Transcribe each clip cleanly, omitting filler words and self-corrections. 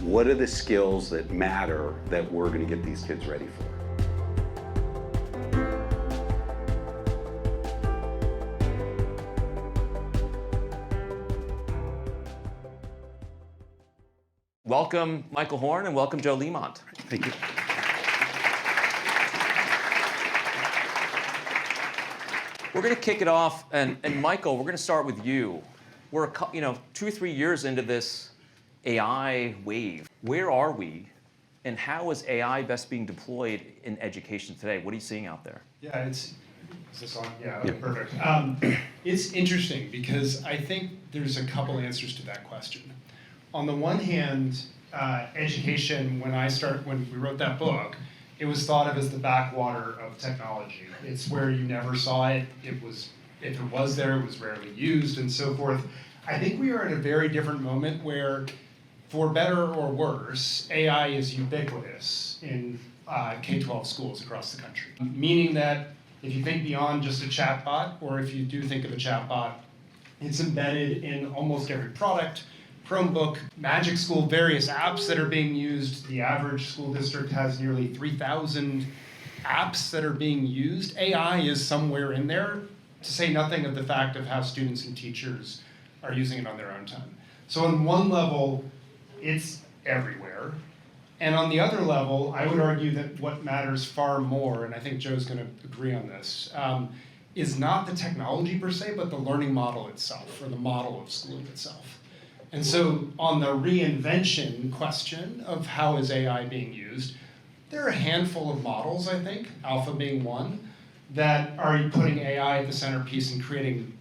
What are the skills that matter that we're going to get these kids ready for? Welcome, Michael Horn, and welcome, Joe Liemandt. Thank you. We're going to kick it off, and Michael, we're going to start with you. We're 2 or 3 years into this AI wave. Where are we, and how is AI best being deployed in education today? What are you seeing out there? Yeah, is this on? Yeah, okay, perfect. It's interesting because I think there's a couple answers to that question. On the one hand, education, when we wrote that book, it was thought of as the backwater of technology. It's where you never saw it. If it was there, it was rarely used, and so forth. I think we are at a very different moment where, for better or worse, AI is ubiquitous in K-12 schools across the country. Meaning that if you think beyond just a chatbot, or if you do think of a chatbot, it's embedded in almost every product, Chromebook, Magic School, various apps that are being used. The average school district has nearly 3,000 apps that are being used. AI is somewhere in there, to say nothing of the fact of how students and teachers are using it on their own time. So on one level, it's everywhere. And on the other level, I would argue that what matters far more, and I think Joe's going to agree on this, is not the technology per se, but the learning model itself, or the model of schooling itself. And so on the reinvention question of how is AI being used, there are a handful of models, I think, Alpha being one, that are putting AI at the centerpiece and creating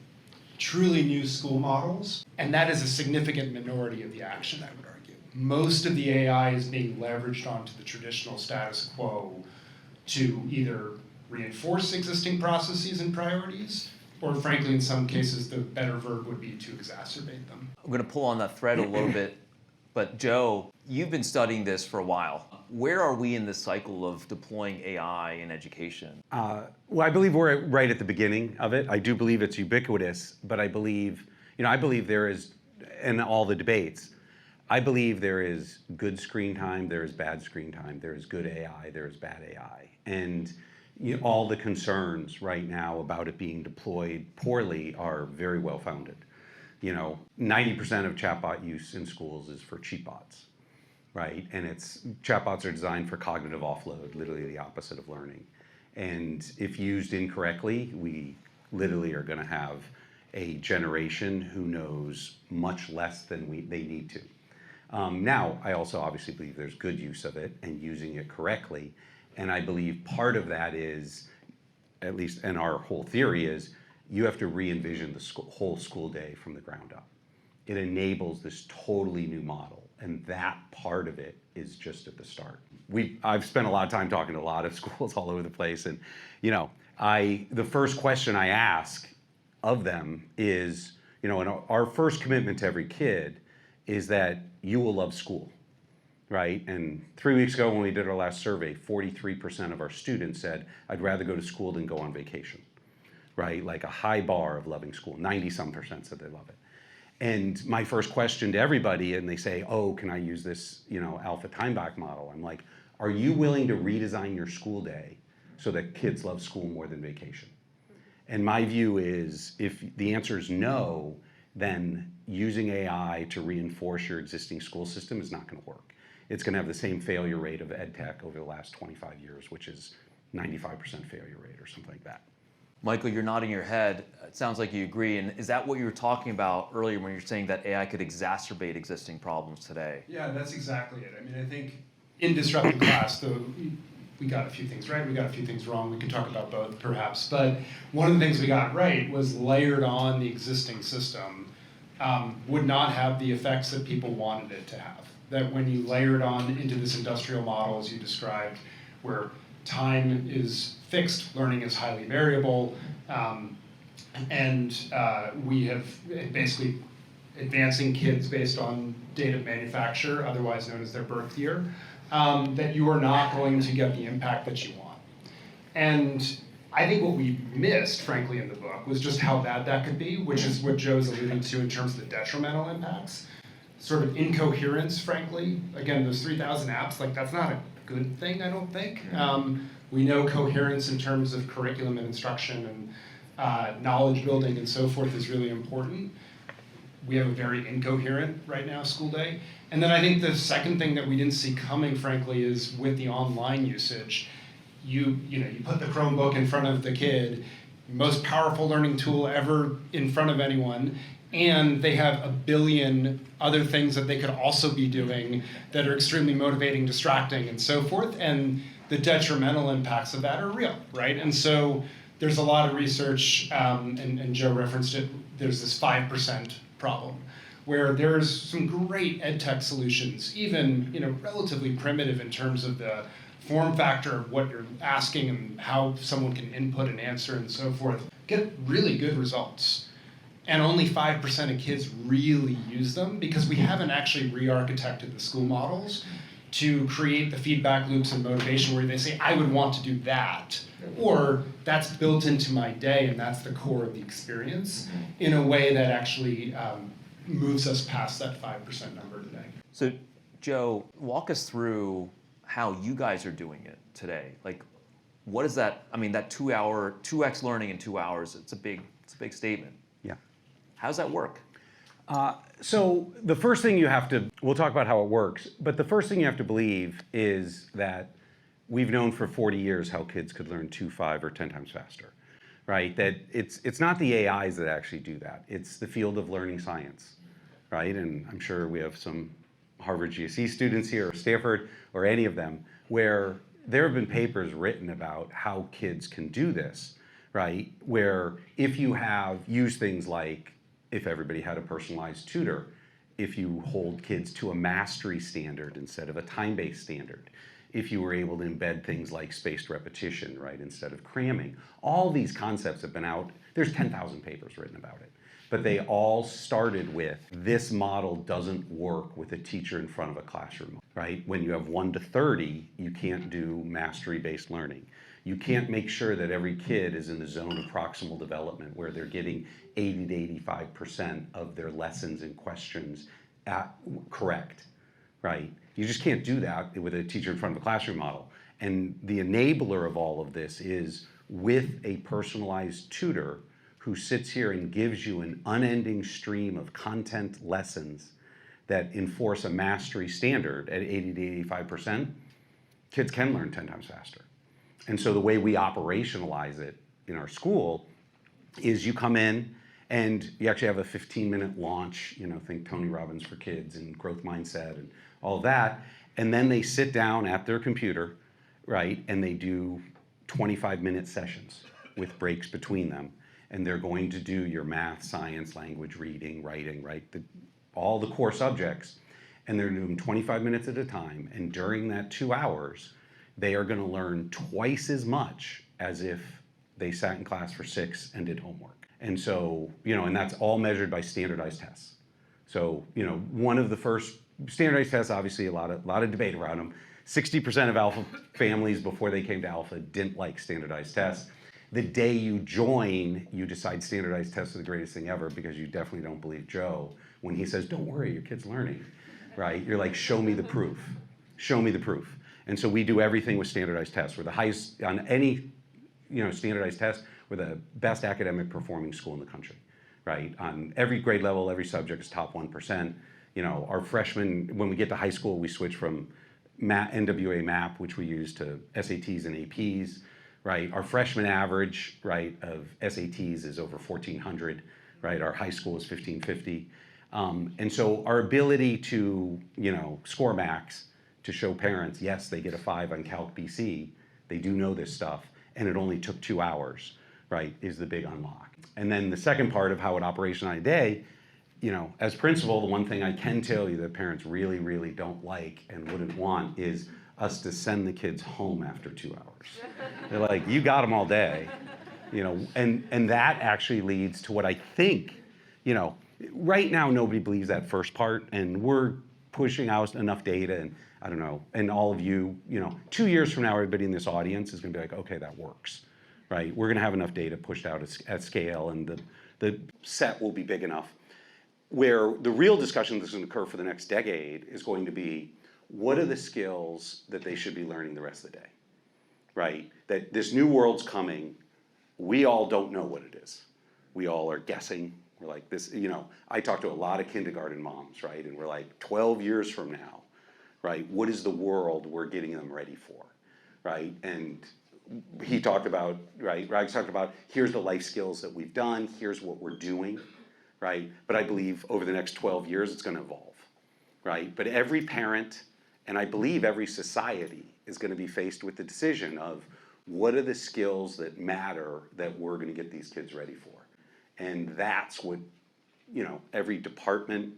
truly new school models. And that is a significant minority of the action, I would argue. Most of the AI is being leveraged onto the traditional status quo to either reinforce existing processes and priorities, or frankly, in some cases, the better verb would be to exacerbate them. I'm going to pull on that thread a little bit, but Joe, you've been studying this for a while. Where are we in this cycle of deploying AI in education? Well, I believe we're right at the beginning of it. I do believe it's ubiquitous, but I believe there is, in all the debates, I believe there is good screen time, there is bad screen time, there is good AI, there is bad AI. And all the concerns right now about it being deployed poorly are very well founded. 90% of chatbot use in schools is for cheap bots, right? And chatbots are designed for cognitive offload, literally the opposite of learning. And if used incorrectly, we literally are going to have a generation who knows much less than they need to. Now, I also obviously believe there's good use of it and using it correctly. And I believe part of that is, at least, and our whole theory is, you have to re-envision the whole school day from the ground up. It enables this totally new model, and that part of it is just at the start. I've spent a lot of time talking to a lot of schools all over the place, and the first question I ask of them is, and our first commitment to every kid is that you will love school. Right? And 3 weeks ago when we did our last survey, 43% of our students said, I'd rather go to school than go on vacation. Right? Like a high bar of loving school. 90-some% said they love it. And my first question to everybody, and they say, oh, can I use this 𝗥𝗲𝗶H model? I'm like, are you willing to redesign your school day so that kids love school more than vacation? And my view is, if the answer is no, then using AI to reinforce your existing school system is not going to work. It's going to have the same failure rate of ed tech over the last 25 years, which is 95% failure rate or something like that. Michael, you're nodding your head. It sounds like you agree. And is that what you were talking about earlier when you're saying that AI could exacerbate existing problems today? Yeah, that's exactly it. I mean, I think in disruptive class, we got a few things right, we got a few things wrong. We can talk about both, perhaps. But one of the things we got right was layered on the existing system would not have the effects that people wanted it to have. That when you layer it on into this industrial model, as you described, where time is fixed, learning is highly variable, and we have basically advancing kids based on date of manufacture, otherwise known as their birth year, that you are not going to get the impact that you want. And I think what we missed, frankly, in the book was just how bad that could be, which is what Joe's alluding to in terms of the detrimental impacts. sort of incoherence, frankly. Again, those 3,000 apps, like that's not a good thing, I don't think. We know coherence in terms of curriculum and instruction and knowledge building and so forth is really important. We have a very incoherent right now school day. And then I think the second thing that we didn't see coming, frankly, is with the online usage. You put the Chromebook in front of the kid, most powerful learning tool ever in front of anyone, and they have a billion other things that they could also be doing that are extremely motivating, distracting, and so forth. And the detrimental impacts of that are real, right? And so there's a lot of research, and Joe referenced it, there's this 5% problem, where there's some great ed tech solutions, even relatively primitive in terms of the form factor of what you're asking and how someone can input and answer and so forth, get really good results. And only 5% of kids really use them because we haven't actually re-architected the school models to create the feedback loops and motivation where they say, I would want to do that, or that's built into my day and that's the core of the experience in a way that actually moves us past that 5% number today. So Joe, walk us through how you guys are doing it today. Like, what is that? I mean, that 2x learning in 2 hours, it's a big statement. Yeah. How does that work? So the first thing you have to, we'll talk about how it works, but the first thing you have to believe is that we've known for 40 years how kids could learn 2, 5, or 10 times faster, right? That it's not the AIs that actually do that. It's the field of learning science, right? And I'm sure we have some Harvard GSE students here, or Stanford, or any of them, where there have been papers written about how kids can do this, right? Where if you have used things like, if everybody had a personalized tutor, if you hold kids to a mastery standard instead of a time-based standard, if you were able to embed things like spaced repetition, right, instead of cramming, all these concepts have been out. There's 10,000 papers written about it. But they all started with, this model doesn't work with a teacher in front of a classroom, right? When you have 1 to 30, you can't do mastery-based learning. You can't make sure that every kid is in the zone of proximal development where they're getting 80 to 85% of their lessons and questions correct, right? You just can't do that with a teacher in front of a classroom model. And the enabler of all of this is with a personalized tutor who sits here and gives you an unending stream of content lessons that enforce a mastery standard at 80 to 85%, kids can learn 10 times faster. And so the way we operationalize it in our school is you come in and you actually have a 15-minute launch, think Tony Robbins for kids and growth mindset and all of that. And then they sit down at their computer, right? And they do 25-minute sessions with breaks between them. And they're going to do your math, science, language, reading, writing, right? All the core subjects. And they're doing 25 minutes at a time. And during that 2 hours, they are going to learn twice as much as if they sat in class for 6 and did homework. And so, and that's all measured by standardized tests. So, one of the first standardized tests, obviously a lot of debate around them. 60% of Alpha families before they came to Alpha didn't like standardized tests. The day you join, you decide standardized tests are the greatest thing ever because you definitely don't believe Joe when he says, don't worry, your kid's learning, right? You're like, show me the proof. Show me the proof. And so we do everything with standardized tests. We're the highest, on any standardized test, we're the best academic performing school in the country, right? On every grade level, every subject is top 1%. Our freshmen, when we get to high school, we switch from NWA MAP, which we use, to SATs and APs. Right, our freshman average, right, of SATs is over 1,400, right? Our high school is 1,550, and so our ability to, score max, to show parents, yes, they get a 5 on Calc BC, they do know this stuff, and it only took 2 hours, right, is the big unlock. And then the second part of how it operates on a day, as principal, the one thing I can tell you that parents really, really don't like and wouldn't want is us to send the kids home after 2 hours. They're like, you got them all day, and that actually leads to what I think, right now nobody believes that first part, and we're pushing out enough data, and I don't know, and all of you, 2 years from now, everybody in this audience is gonna be like, okay, that works, right? We're gonna have enough data pushed out at scale, and the set will be big enough. where the real discussion that's going to occur for the next decade is going to be, what are the skills that they should be learning the rest of the day, right? That this new world's coming, we all don't know what it is. We all are guessing. We're like this, I talk to a lot of kindergarten moms, right? And we're like, 12 years from now, right? What is the world we're getting them ready for, right? And he talked about, right? Rags talked about, here's the life skills that we've done, here's what we're doing, right? But I believe over the next 12 years, it's gonna evolve, right? But every parent, and I believe every society, is gonna be faced with the decision of, what are the skills that matter that we're gonna get these kids ready for? And that's what, every department,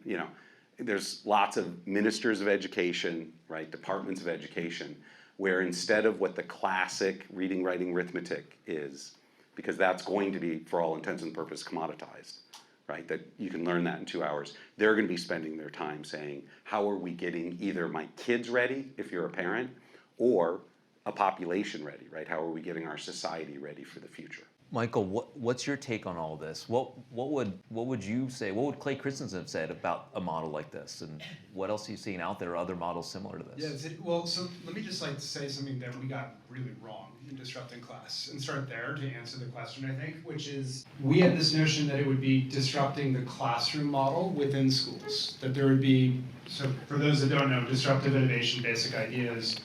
there's lots of ministers of education, right, departments of education, where instead of what the classic reading, writing, arithmetic is, because that's going to be, for all intents and purposes, commoditized, right, that you can learn that in 2 hours, they're gonna be spending their time saying, how are we getting either my kids ready, if you're a parent, or a population ready, right? How are we getting our society ready for the future? Michael, what's your take on all this? What would you say? What would Clay Christensen have said about a model like this? And what else are you seeing out there? Other models similar to this? Yeah. Well, so let me just say something that we got really wrong in Disrupting Class, and start there to answer the question, I think, which is, we had this notion that it would be disrupting the classroom model within schools. That there would be, so for those that don't know, disruptive innovation basic ideas.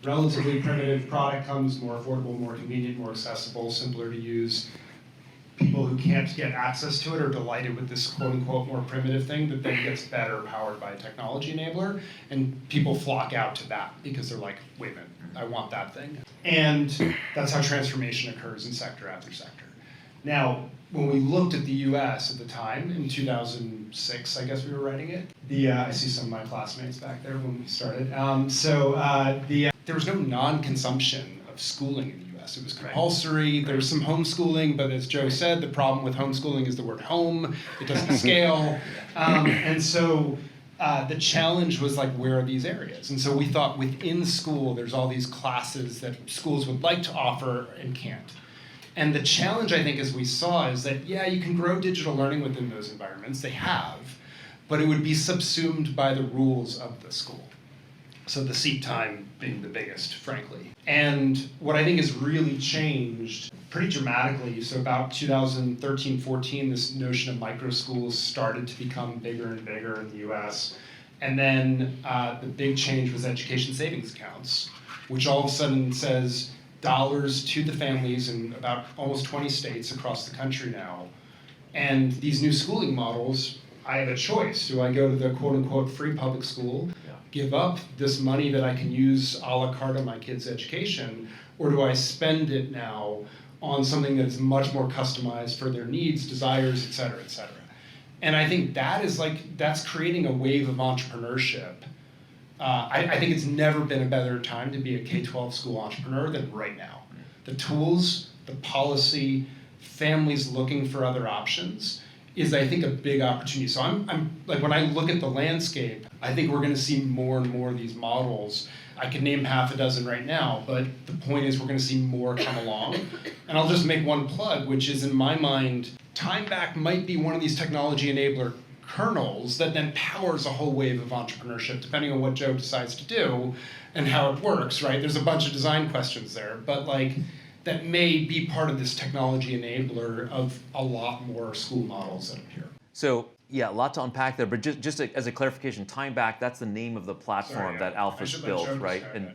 Relatively primitive product comes more affordable, more convenient, more accessible, simpler to use. People who can't get access to it are delighted with this quote unquote more primitive thing that then gets better powered by a technology enabler. And people flock out to that because they're like, wait a minute, I want that thing. And that's how transformation occurs in sector after sector. Now, when we looked at the US at the time, in 2006, I guess we were writing it. I see some of my classmates back there when we started. There was no non-consumption of schooling in the US. It was compulsory. There was some homeschooling, but as Joe said, the problem with homeschooling is the word home. It doesn't scale. And so the challenge was like, where are these areas? And so we thought within school, there's all these classes that schools would like to offer and can't. And the challenge, I think, as we saw, is that, yeah, you can grow digital learning within those environments. They have, but it would be subsumed by the rules of the school. So the seat time being the biggest, frankly. And what I think has really changed pretty dramatically, so about 2013, 14, this notion of micro schools started to become bigger and bigger in the US. And then the big change was education savings accounts, which all of a sudden says dollars to the families in about almost 20 states across the country now. And these new schooling models, I have a choice. Do I go to the quote unquote free public school, give up this money that I can use a la carte on my kids' education, or do I spend it now on something that's much more customized for their needs, desires, et cetera, et cetera. And I think that's creating a wave of entrepreneurship. I think it's never been a better time to be a K-12 school entrepreneur than right now. The tools, the policy, families looking for other options is, I think, a big opportunity. So I'm like, when I look at the landscape, I think we're gonna see more and more of these models. I could name half a dozen right now, but the point is we're gonna see more come along. And I'll just make one plug, which is, in my mind, TimeBack might be one of these technology enabler kernels that then powers a whole wave of entrepreneurship, depending on what Joe decides to do and how it works, right? There's a bunch of design questions there, but like, that may be part of this technology enabler of a lot more school models that appear. So yeah, a lot to unpack there, but just as a clarification, TimeBack, that's the name of the platform that Alpha's built, right? And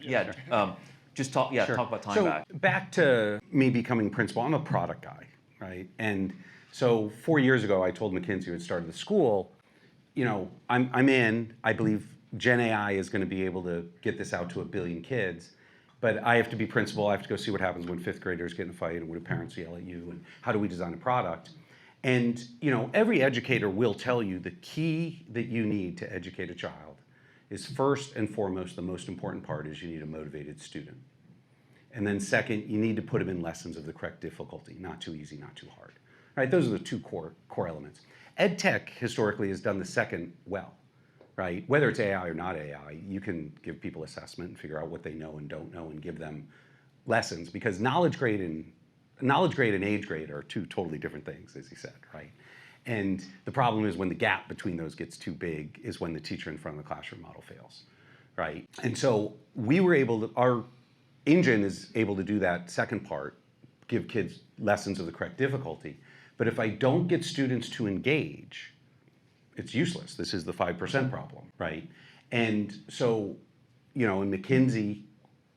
talk about TimeBack. So back to me becoming principal, I'm a product guy, right? And so 4 years ago, I told McKinsey, who had started the school, I believe Gen AI is gonna be able to get this out to 1 billion kids. But I have to be principal, I have to go see what happens when 5th graders get in a fight, and when parents yell at you, and how do we design a product? And every educator will tell you the key that you need to educate a child is, first and foremost, the most important part is you need a motivated student. And then second, you need to put them in lessons of the correct difficulty, not too easy, not too hard. Right? Those are the two core elements. Ed tech historically has done the second well. Right? Whether it's AI or not AI, you can give people assessment and figure out what they know and don't know and give them lessons, because knowledge grade and age grade are two totally different things, as he said, right? And the problem is when the gap between those gets too big is when the teacher in front of the classroom model fails, right? And so we were able to, our engine is able to do that second part, give kids lessons of the correct difficulty. But if I don't get students to engage, it's useless. This is the 5% problem, right? And so, in McKinsey,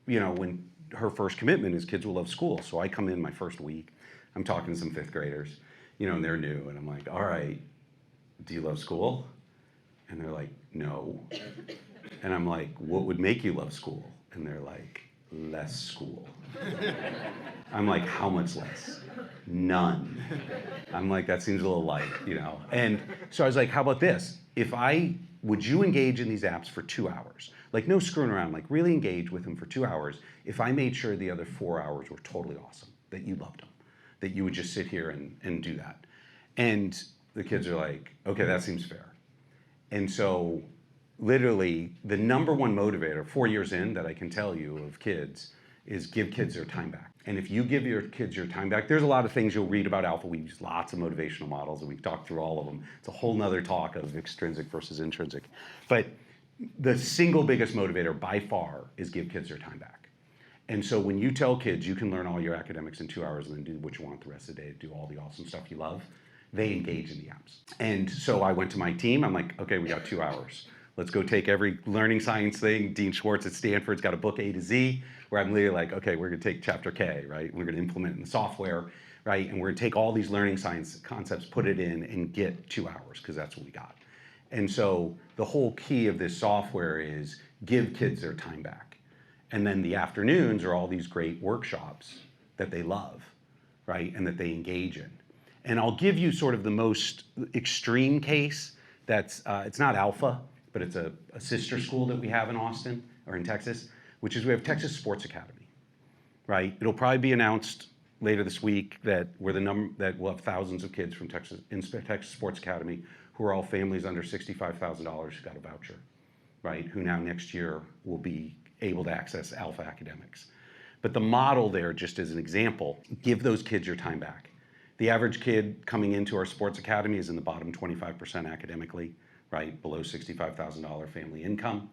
when her first commitment is kids will love school. So I come in my first week, I'm talking to some fifth graders, and they're new, and I'm like, all right, do you love school? And they're like, no. And I'm like, what would make you love school? And they're like, less school. I'm like, how much less? None. I'm like, that seems a little light, And so I was like, how about this? Would you engage in these apps for 2 hours? Like no screwing around, like really engage with them for 2 hours if I made sure the other 4 hours were totally awesome, that you loved them, that you would just sit here and do that. And the kids are like, okay, that seems fair. And so literally the number one motivator 4 years in that I can tell you of kids is give kids their time back. And if you give your kids your time back, there's a lot of things you'll read about Alpha. We use lots of motivational models and we've talked through all of them. It's a whole nother talk of extrinsic versus intrinsic. But the single biggest motivator by far is give kids their time back. And so when you tell kids you can learn all your academics in 2 hours and then do what you want the rest of the day, do all the awesome stuff you love, they engage in the apps. And so I went to my team, I'm like, okay, we got 2 hours. Let's go take every learning science thing. Dean Schwartz at Stanford's got a book A to Z, where I'm literally like, okay, we're gonna take chapter K, right? We're gonna implement it in the software, right? And we're gonna take all these learning science concepts, put it in, and get 2 hours, because that's what we got. And so the whole key of this software is give kids their time back. And then the afternoons are all these great workshops that they love, right? And that they engage in. And I'll give you sort of the most extreme case that's, it's not Alpha, but it's a sister school that we have in Austin, or in Texas, which is we have Texas Sports Academy, right? It'll probably be announced later this week that that we'll have thousands of kids from Texas Sports Academy who are all families under $65,000 who got a voucher, right? Who now next year will be able to access Alpha academics. But the model there, just as an example, give those kids your time back. The average kid coming into our sports academy is in the bottom 25% academically, right? Below $65,000 family income.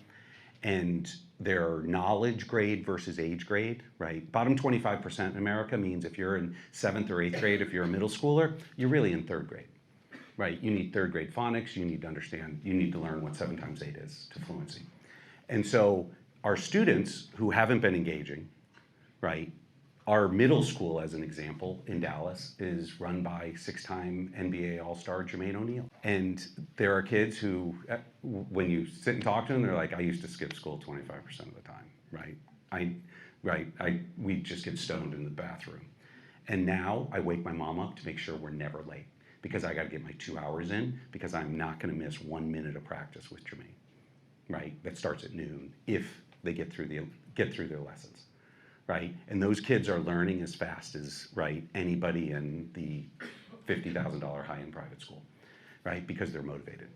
And their knowledge grade versus age grade, right? Bottom 25% in America means if you're in 7th or 8th grade, if you're a middle schooler, you're really in 3rd grade, right? You need 3rd grade phonics, you need to learn what 7 times 8 is to fluency. And so our students who haven't been engaging, right? Our middle school, as an example, in Dallas, is run by 6-time NBA All-Star Jermaine O'Neal. And there are kids who, when you sit and talk to them, they're like, I used to skip school 25% of the time, right? We just get stoned in the bathroom. And now I wake my mom up to make sure we're never late, because I gotta get my 2 hours in, because I'm not gonna miss 1 minute of practice with Jermaine, right? That starts at noon, if they get through their lessons. Right? And those kids are learning as fast as, right, anybody in the $50,000 high-end private school, right? Because they're motivated,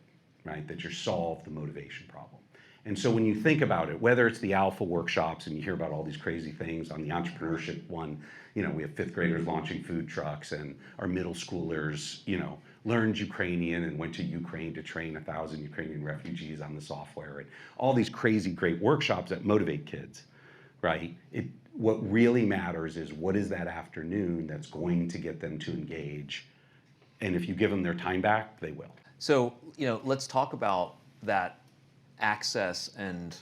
right? That you solve the motivation problem. And so when you think about it, whether it's the Alpha workshops and you hear about all these crazy things on the entrepreneurship one, we have 5th graders launching food trucks, and our middle schoolers, learned Ukrainian and went to Ukraine to train 1,000 Ukrainian refugees on the software, and all these crazy great workshops that motivate kids, right? What really matters is what is that afternoon that's going to get them to engage. And if you give them their time back, they will. So, let's talk about that access, and,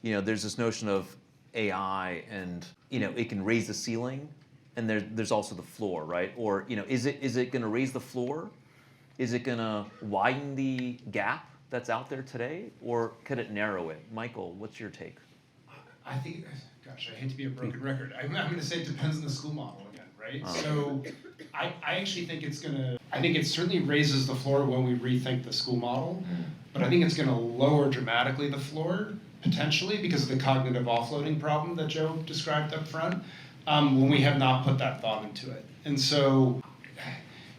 there's this notion of AI, and, it can raise the ceiling, and there's also the floor, right? Or, is it gonna raise the floor? Is it gonna widen the gap that's out there today? Or could it narrow it? Michael, what's your take? I think, gosh, I hate to be a broken record. I'm going to say it depends on the school model again, right? So I actually think I think it certainly raises the floor when we rethink the school model, but I think it's going to lower dramatically the floor, potentially, because of the cognitive offloading problem that Joe described up front, when we have not put that thought into it. And so,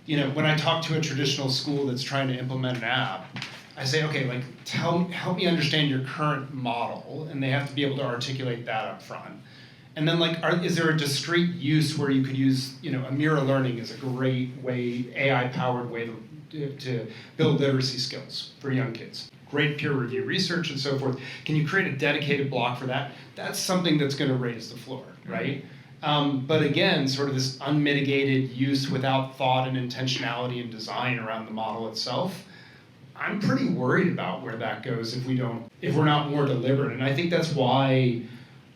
when I talk to a traditional school that's trying to implement an app, I say, okay, help me understand your current model, and they have to be able to articulate that up front. And then, is there a discrete use where you could use, a mirror learning is a great way, AI-powered way to build literacy skills for young kids. Great peer review research and so forth. Can you create a dedicated block for that? That's something that's going to raise the floor, right? But again, sort of this unmitigated use without thought and intentionality and design around the model itself, I'm pretty worried about where that goes if we're not more deliberate. And I think that's why,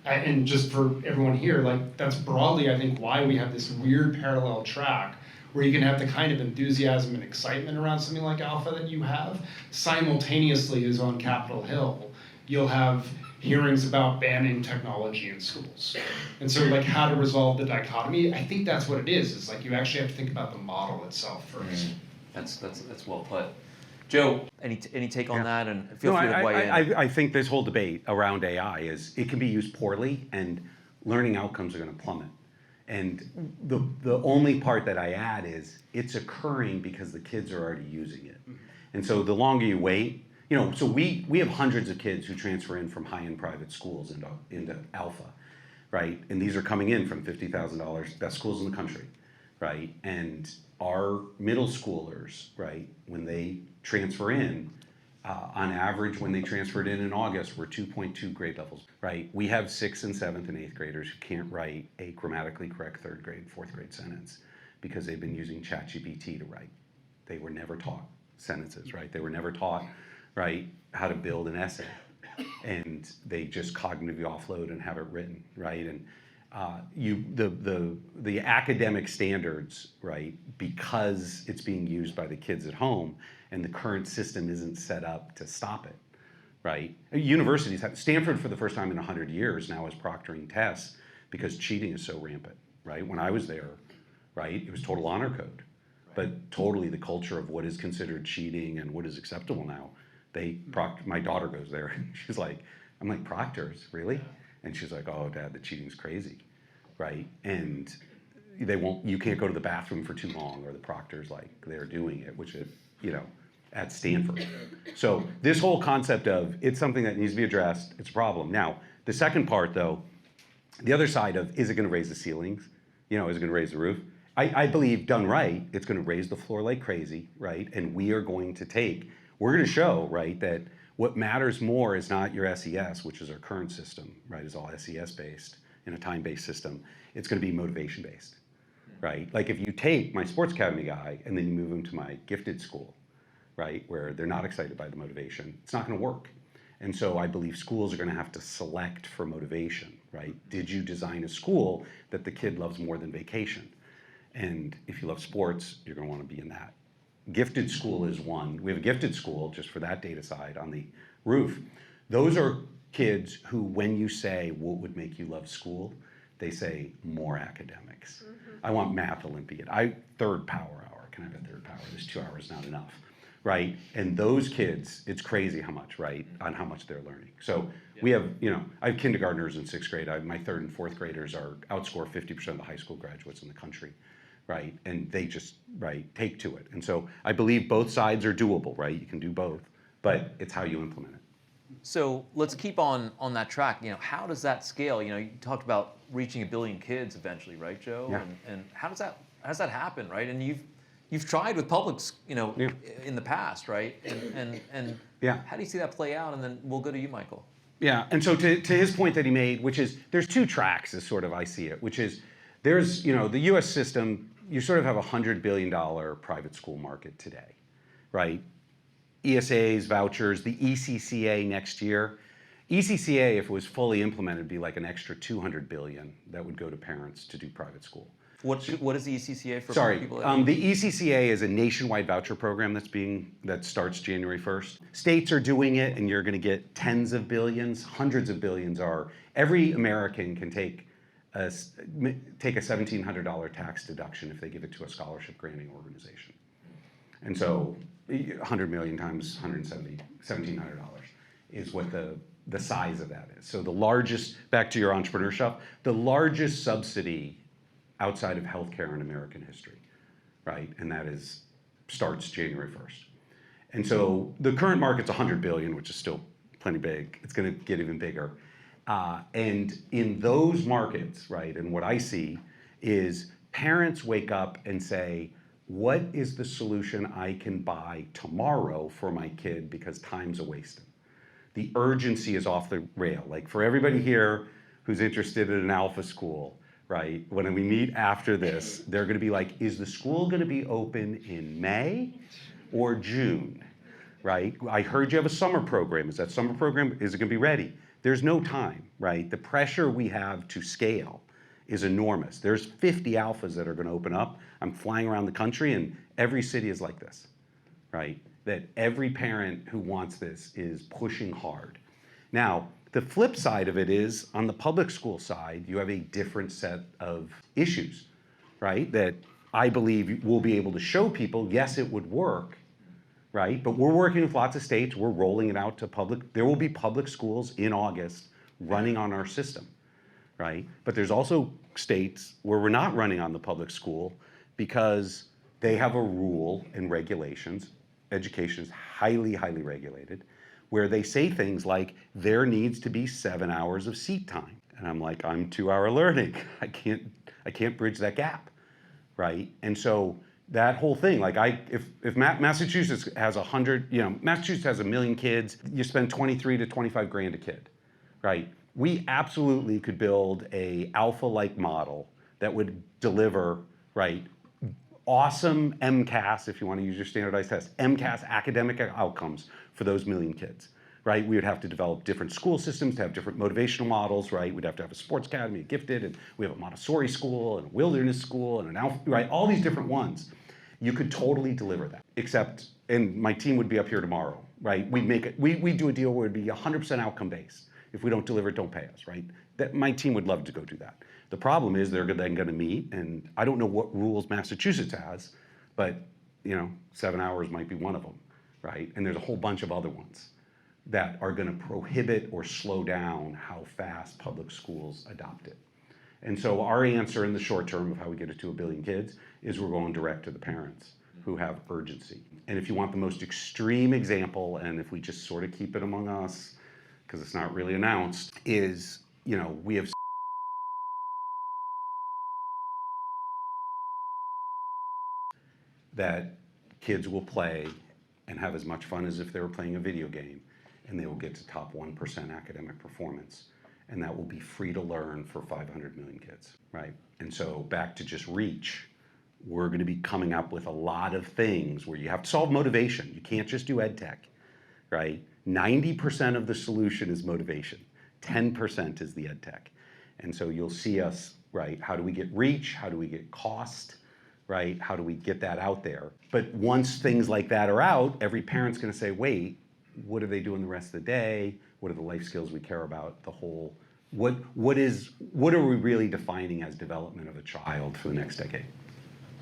and just for everyone here, like that's broadly, I think, why we have this weird parallel track where you can have the kind of enthusiasm and excitement around something like Alpha that you have, simultaneously as on Capitol Hill, you'll have hearings about banning technology in schools. And so like how to resolve the dichotomy, I think that's what it is like you actually have to think about the model itself first. That's well put. Joe, any take on that? And feel free to weigh in. I think this whole debate around AI is it can be used poorly and learning outcomes are going to plummet. And the only part that I add is it's occurring because the kids are already using it. And so the longer you wait, so we have hundreds of kids who transfer in from high-end private schools into Alpha, right? And these are coming in from $50,000, best schools in the country, right? And our middle schoolers, right, when they transfer in, on average, when they transferred in August, we're 2.2 grade levels, right? We have 6th and 7th and 8th graders who can't write a grammatically correct 3rd grade, 4th grade sentence because they've been using ChatGPT to write. They were never taught sentences, right? They were never taught, right, how to build an essay. And they just cognitively offload and have it written, right? And the academic standards, right, because it's being used by the kids at home and the current system isn't set up to stop it, right? Universities have, Stanford for the first time in 100 years now is proctoring tests because cheating is so rampant, right? When I was there, right, it was total honor code, but totally the culture of what is considered cheating and what is acceptable now. My daughter goes there and she's like, I'm like, proctors, really? And she's like, oh, Dad, the cheating's crazy, right? And you can't go to the bathroom for too long, or the proctor's like, they're doing it, which is, at Stanford. So this whole concept of it's something that needs to be addressed, it's a problem. Now, the second part though, the other side of, is it gonna raise the ceilings? Is it gonna raise the roof? I believe done right, it's gonna raise the floor like crazy, right? And we're gonna show, right, that what matters more is not your SES, which is our current system, right, is all SES based in a time-based system. It's gonna be motivation based, right? Like if you take my sports academy guy and then you move him to my gifted school, right, where they're not excited by the motivation, it's not gonna work. And so I believe schools are gonna have to select for motivation, right? Did you design a school that the kid loves more than vacation? And if you love sports, you're gonna wanna be in that. Gifted school is one. We have a gifted school, just for that data side, on the roof. Those are kids who, when you say, what would make you love school? They say, more academics. I want math Olympiad. Third power hour. Can I have a third power? This 2 hours not enough, right? And those kids, it's crazy how much, right, on how much they're learning. So we have, I have kindergartners in 6th grade. My 3rd and 4th graders outscore 50% of the high school graduates in the country, right? And they just, take to it. And so I believe both sides are doable, right? You can do both, but it's how you implement it. So let's keep on that track. How does that scale? You talked about reaching 1 billion kids eventually, right, Joe? Yeah. And how does that happen, right? And you've tried with publics, in the past, right? And yeah. How do you see that play out? And then we'll go to you, Michael. Yeah, and so to his point that he made, which is there's 2 tracks as sort of I see it, which is there's, the US system, you sort of have a $100 billion private school market today, right? ESAs, vouchers, the ECCA next year. ECCA, if it was fully implemented, would be like an extra $200 billion that would go to parents to do private school. What is the ECCA for people? The ECCA is a nationwide voucher program that starts January 1st. States are doing it, and you're going to get tens of billions, hundreds of billions. Every American can take a $1,700 tax deduction if they give it to a scholarship granting organization. And so 100 million times $1,700 is what the size of that is. So the largest, back to your entrepreneurship, the largest subsidy outside of healthcare in American history, right? And that starts January 1st. And so the current market's 100 billion, which is still plenty big. It's gonna get even bigger. And in those markets, right, and what I see is parents wake up and say, what is the solution I can buy tomorrow for my kid because time's a wasting? The urgency is off the rail. Like for everybody here who's interested in an alpha school, right? When we meet after this, they're gonna be like, is the school gonna be open in May or June, right? I heard you have a summer program. Is that summer program, is it gonna be ready? There's no time, right? The pressure we have to scale is enormous. There's 50 alphas that are gonna open up. I'm flying around the country and every city is like this, right? That every parent who wants this is pushing hard. Now, the flip side of it is, on the public school side, you have a different set of issues, right? That I believe we'll be able to show people, yes, it would work, right? But we're working with lots of states, we're rolling it out to public, there will be public schools in August running on our system, right? But there's also states where we're not running on the public school because they have a rule and regulations. Education is highly, highly regulated, where they say things like, there needs to be 7 hours of seat time. And I'm like, I'm 2-hour learning. I can't bridge that gap, right? And so that whole thing, like if Massachusetts has 100, Massachusetts has 1 million kids, you spend 23 to 25 grand a kid, right? We absolutely could build a alpha-like model that would deliver, right, awesome MCAS, if you want to use your standardized test, MCAS academic outcomes for those 1 million kids, right? We would have to develop different school systems to have different motivational models, right? We'd have to have a sports academy, a gifted, and we have a Montessori school and a wilderness school and an alpha, right? All these different ones. You could totally deliver that, except, and my team would be up here tomorrow, right? We'd do a deal where it'd be 100% outcome based. If we don't deliver it, don't pay us, right? My team would love to go do that. The problem is they're then going to meet, and I don't know what rules Massachusetts has, but 7 hours might be one of them, right? And there's a whole bunch of other ones that are going to prohibit or slow down how fast public schools adopt it. And so our answer in the short term of how we get it to 1 billion kids is we're going direct to the parents who have urgency. And if you want the most extreme example, and if we just sort of keep it among us, because it's not really announced, is, we have that kids will play and have as much fun as if they were playing a video game, and they will get to top 1% academic performance. And that will be free to learn for 500 million kids, right? And so back to just reach, we're gonna be coming up with a lot of things where you have to solve motivation. You can't just do ed tech, right? 90% of the solution is motivation. 10% is the ed tech. And so you'll see us, right? How do we get reach? How do we get cost? Right? How do we get that out there? But once things like that are out, every parent's gonna say, wait, what are they doing the rest of the day? What are the life skills we care about? The whole, what are we really defining as development of a child for the next decade?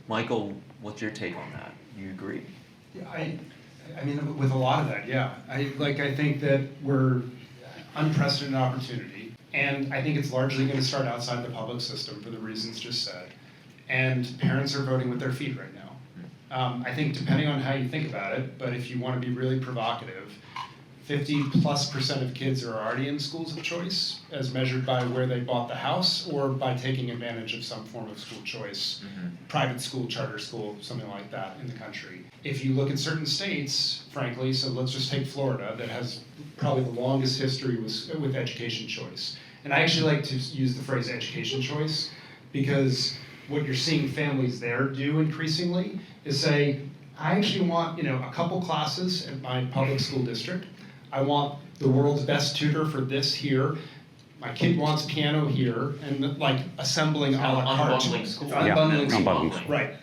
Michael, what's your take on that? You agree? Yeah, I mean, with a lot of that, yeah. I think that we're unprecedented opportunity, and I think it's largely going to start outside the public system for the reasons just said. And parents are voting with their feet right now. I think depending on how you think about it, but if you want to be really provocative, 50+% of kids are already in schools of choice, as measured by where they bought the house or by taking advantage of some form of school choice, private school, charter school, something like that in the country. If you look at certain states, frankly, so let's just take Florida, that has probably the longest history with education choice. And I actually like to use the phrase education choice because what you're seeing families there do increasingly is say, I actually want a couple classes in my public school district. I want the world's best tutor for this here. My kid wants piano here, and like assembling a la carte. Unbundling school. Unbundling school. Unbundling. Right.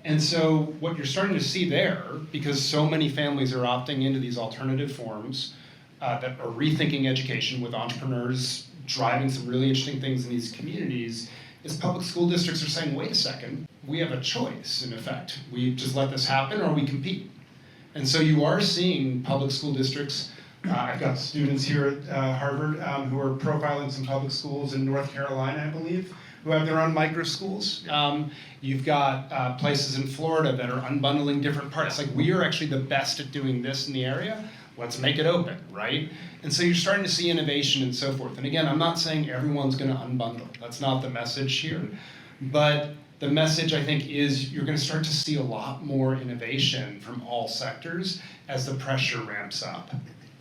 And so what you're starting to see there, because so many families are opting into these alternative forms that are rethinking education with entrepreneurs driving some really interesting things in these communities, is public school districts are saying, wait a second, we have a choice, in effect. We just let this happen or we compete. And so you are seeing public school districts. I've got students here at Harvard who are profiling some public schools in North Carolina, I believe, who have their own micro schools. You've got places in Florida that are unbundling different parts. Like, we are actually the best at doing this in the area. Let's make it open, right? And so you're starting to see innovation and so forth. And again, I'm not saying everyone's going to unbundle. That's not the message here. But The message, I think, is you're going to start to see a lot more innovation from all sectors as the pressure ramps up.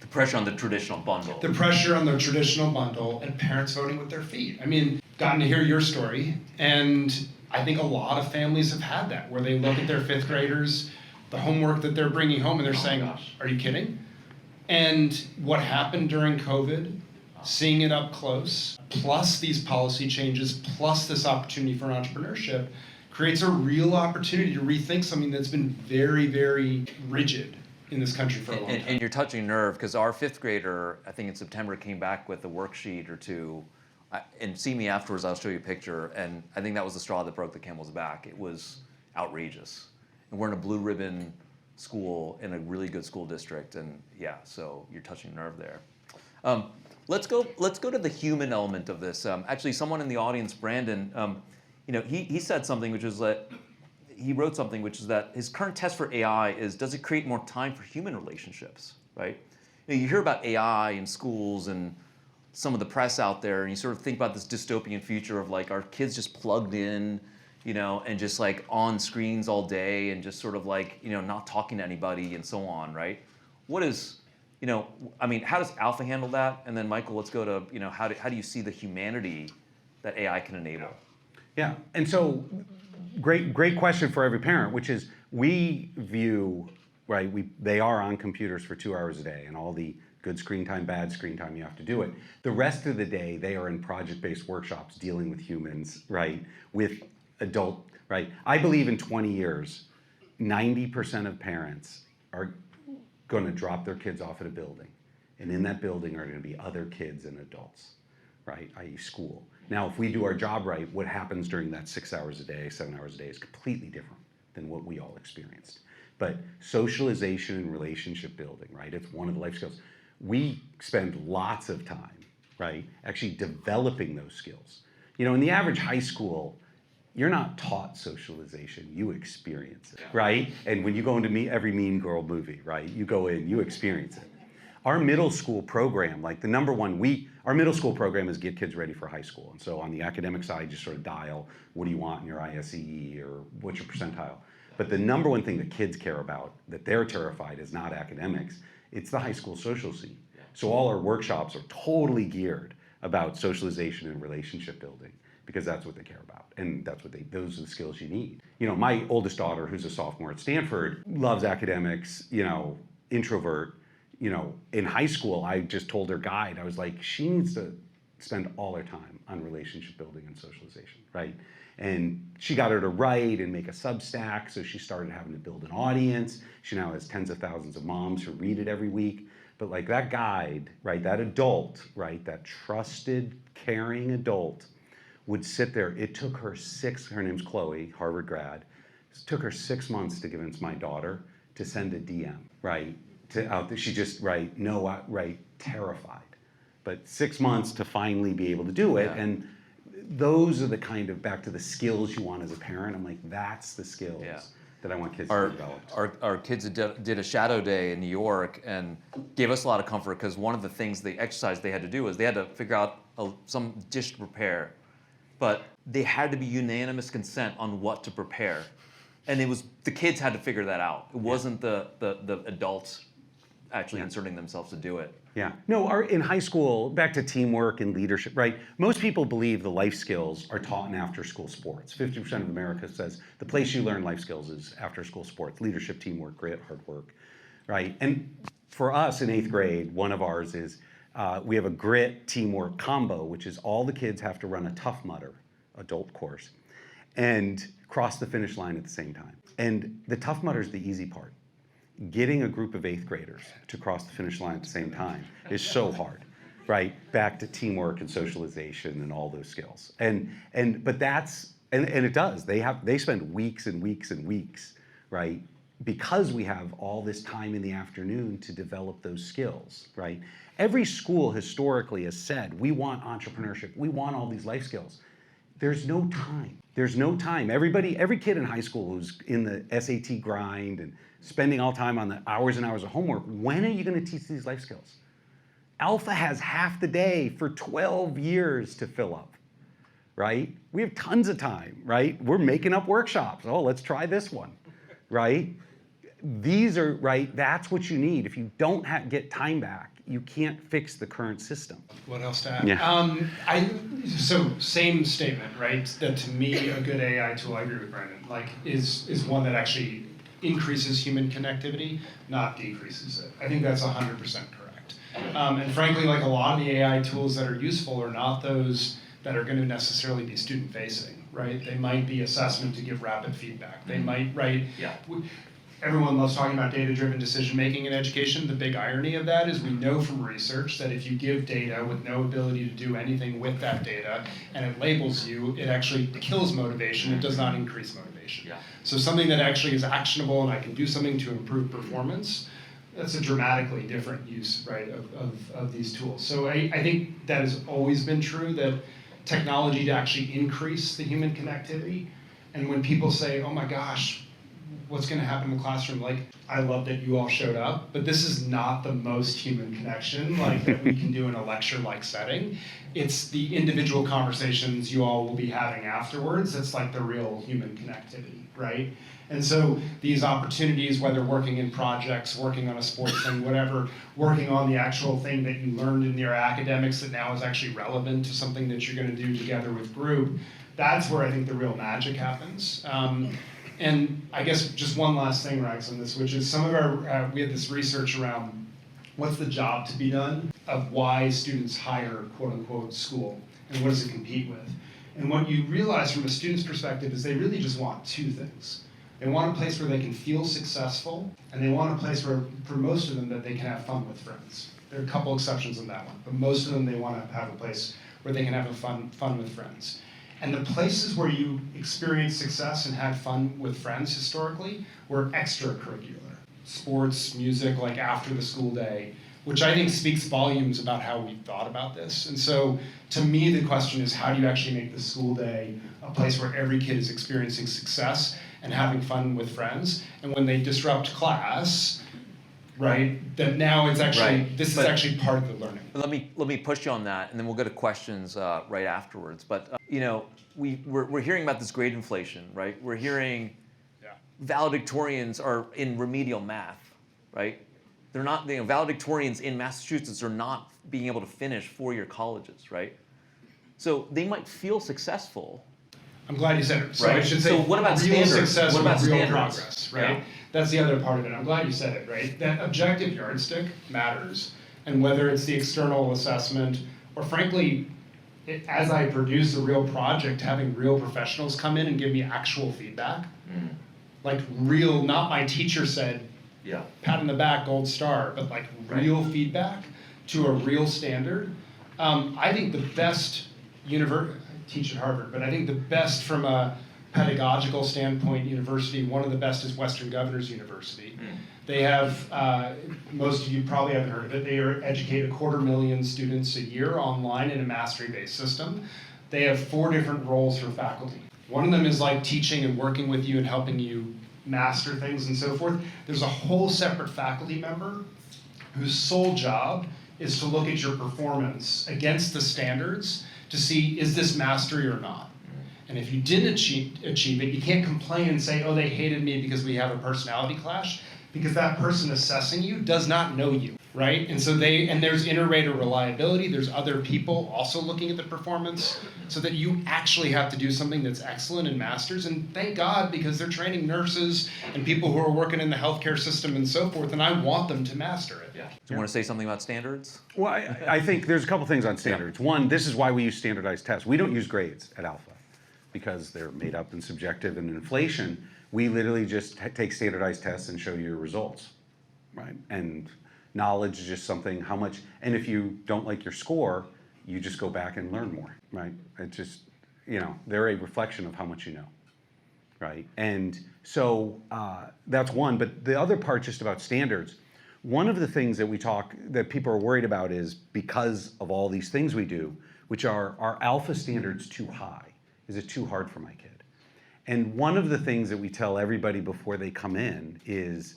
The pressure on the traditional bundle. The pressure on the traditional bundle and parents voting with their feet. I mean, gotten to hear your story, and I think a lot of families have had that, where they look at their fifth graders, the homework that they're bringing home, and they're saying, are you kidding? And what happened during COVID, seeing it up close, plus these policy changes, plus this opportunity for entrepreneurship, creates a real opportunity to rethink something that's been very, very rigid in this country for a long time. And you're touching a nerve, because our fifth grader, I think in September, came back with a worksheet or two. And see me afterwards, I'll show you a picture. And I think that was the straw that broke the camel's back. It was outrageous. And we're in a blue ribbon school in a really good school district. And yeah, so you're touching a nerve there. Let's go to the human element of this. Actually, someone in the audience, Brandon, he said something, which is that he wrote something, which is that his current test for AI is, does it create more time for human relationships, right? You hear about AI in schools and some of the press out there, and you sort of think about this dystopian future of like our kids just plugged in, and just like on screens all day and just sort of like, not talking to anybody and so on, right? What is, how does Alpha handle that? And then Michael, let's go to, how do you see the humanity that AI can enable? Yeah, and so great question for every parent, which is we view, right, they are on computers for 2 hours a day, and all the good screen time, bad screen time, you have to do it. The rest of the day, they are in project-based workshops dealing with humans, right, with adult, right? I believe in 20 years, 90% of parents are going to drop their kids off at a building, and in that building are going to be other kids and adults, right, i.e. school. Now, if we do our job right, what happens during that 6 hours a day, 7 hours a day is completely different than what we all experienced. But socialization and relationship building, right, it's one of the life skills. We spend lots of time, right, actually developing those skills. In the average high school, you're not taught socialization, you experience it, right? And when you go into every Mean Girl movie, right, you go in, you experience it. Our middle school program, like the number one, our middle school program is get kids ready for high school. And so on the academic side, you sort of dial, what do you want in your ISEE or what's your percentile? But the number one thing that kids care about, that they're terrified, is not academics, it's the high school social scene. So all our workshops are totally geared about socialization and relationship building, because that's what they care about. And those are the skills you need. My oldest daughter, who's a sophomore at Stanford, loves academics, introvert. In high school, I just told her guide, I was like, she needs to spend all her time on relationship building and socialization, right? And she got her to write and make a Substack, so she started having to build an audience. She now has tens of thousands of moms who read it every week. But like that guide, right, that adult, right, that trusted, caring adult would sit there. It took her her name's Chloe, Harvard grad. It took her 6 months to convince my daughter to send a DM, right? She just, terrified. But 6 months to finally be able to do it. Yeah. And those are the kind of, back to the skills you want as a parent. I'm like, that's the skills that I want kids to develop. Our kids did a shadow day in New York and gave us a lot of comfort, because one of the things, the exercise they had to do was they had to figure out some dish to prepare. But they had to be unanimous consent on what to prepare. And the kids had to figure that out. It wasn't the adults actually inserting themselves to do it. Yeah. No, in high school, back to teamwork and leadership, right? Most people believe the life skills are taught in after-school sports. 50% of America says the place you learn life skills is after-school sports, leadership, teamwork, grit, hard work, right? And for us in 8th grade, one of ours is we have a grit teamwork combo, which is all the kids have to run a Tough Mudder adult course and cross the finish line at the same time. And the Tough Mudder is the easy part. Getting a group of 8th graders to cross the finish line at the same time is so hard, right? Back to teamwork and socialization and all those skills. But that's, and it does. They spend weeks and weeks and weeks, right? Because we have all this time in the afternoon to develop those skills, right? Every school historically has said, we want entrepreneurship, we want all these life skills. There's no time. There's no time. Every kid in high school who's in the SAT grind and spending all time on the hours and hours of homework, when are you going to teach these life skills? Alpha has half the day for 12 years to fill up, right? We have tons of time, right? We're making up workshops. Oh, let's try this one, right? These are, right, that's what you need. If you don't get time back, you can't fix the current system. What else to add? Yeah. So same statement, right? That to me, a good AI tool, I agree with Brandon, like is one that actually increases human connectivity, not decreases it. I think that's 100% correct. And frankly, like a lot of the AI tools that are useful are not those that are going to necessarily be student-facing, right? They might be assessment to give rapid feedback. They might, right? Yeah. Everyone loves talking about data-driven decision-making in education. The big irony of that is we know from research that if you give data with no ability to do anything with that data and it labels you, it actually kills motivation. It does not increase motivation. Yeah. So something that actually is actionable and I can do something to improve performance, that's a dramatically different use, right, of these tools. So I think that has always been true, that technology to actually increase the human connectivity. And when people say, oh my gosh, what's going to happen in the classroom? Like, I love that you all showed up, but this is not the most human connection like that we can do in a lecture-like setting. It's the individual conversations you all will be having afterwards. That's like the real human connectivity, right? And so these opportunities, whether working in projects, working on a sports thing, whatever, working on the actual thing that you learned in your academics that now is actually relevant to something that you're going to do together with group, that's where I think the real magic happens. And I guess just one last thing, Rex, on this, which is some of our, we had this research around what's the job to be done of why students hire quote unquote school and what does it compete with. And what you realize from a student's perspective is they really just want two things. They want a place where they can feel successful, and they want a place where, for most of them, that they can have fun with friends. There are a couple exceptions on that one, but most of them, they want to have a place where they can have fun with friends. And the places where you experienced success and had fun with friends historically were extracurricular. Sports, music, like after the school day, which I think speaks volumes about how we thought about this. And so to me, the question is, how do you actually make the school day a place where every kid is experiencing success and having fun with friends? And when they disrupt class, right, that now it's actually, this is actually part of the learning. Let me push you on that, and then we'll go to questions right afterwards. But you know, we're hearing about this grade inflation, right? We're hearing valedictorians are in remedial math, right? They're not, you know, valedictorians in Massachusetts are not being able to finish four-year colleges, right? So they might feel successful. I'm glad you said it. So right. I should say, so what about real standards? success What about with real standards? progress, right? Yeah. That's the other part of it. I'm glad you said it, right? That objective yardstick matters. And whether it's the external assessment, or frankly, as I produce a real project, having real professionals come in and give me actual feedback, like real, not my teacher said, pat on the back, gold star, but like real feedback to a real standard. I think the best I teach at Harvard, but I think the best from a pedagogical standpoint university, one of the best is Western Governors University. They have, most of you probably haven't heard of it, they educate 250,000 students a year online in a mastery-based system. They have 4 different roles for faculty. One of them is like teaching and working with you and helping you master things and so forth. There's a whole separate faculty member whose sole job is to look at your performance against the standards to see, is this mastery or not? And if you didn't achieve it, you can't complain and say, oh, they hated me because we have a personality clash, because that person assessing you does not know you, right? And so there's inter-rater reliability, there's other people also looking at the performance, so that you actually have to do something that's excellent in masters, and thank God, because they're training nurses and people who are working in the healthcare system and so forth, and I want them to master it. Do you want to say something about standards? Well, I think there's a couple things on standards. One, this is why we use standardized tests. We don't use grades at Alpha because they're made up and subjective, and inflation, we literally just take standardized tests and show you your results, right? And knowledge is just something, how much, and if you don't like your score, you just go back and learn more, right? It's just, you know, they're a reflection of how much you know, right? And so that's one, but the other part just about standards, one of the things that people are worried about is because of all these things we do, which are Alpha standards too high? Is it too hard for my kid? And one of the things that we tell everybody before they come in is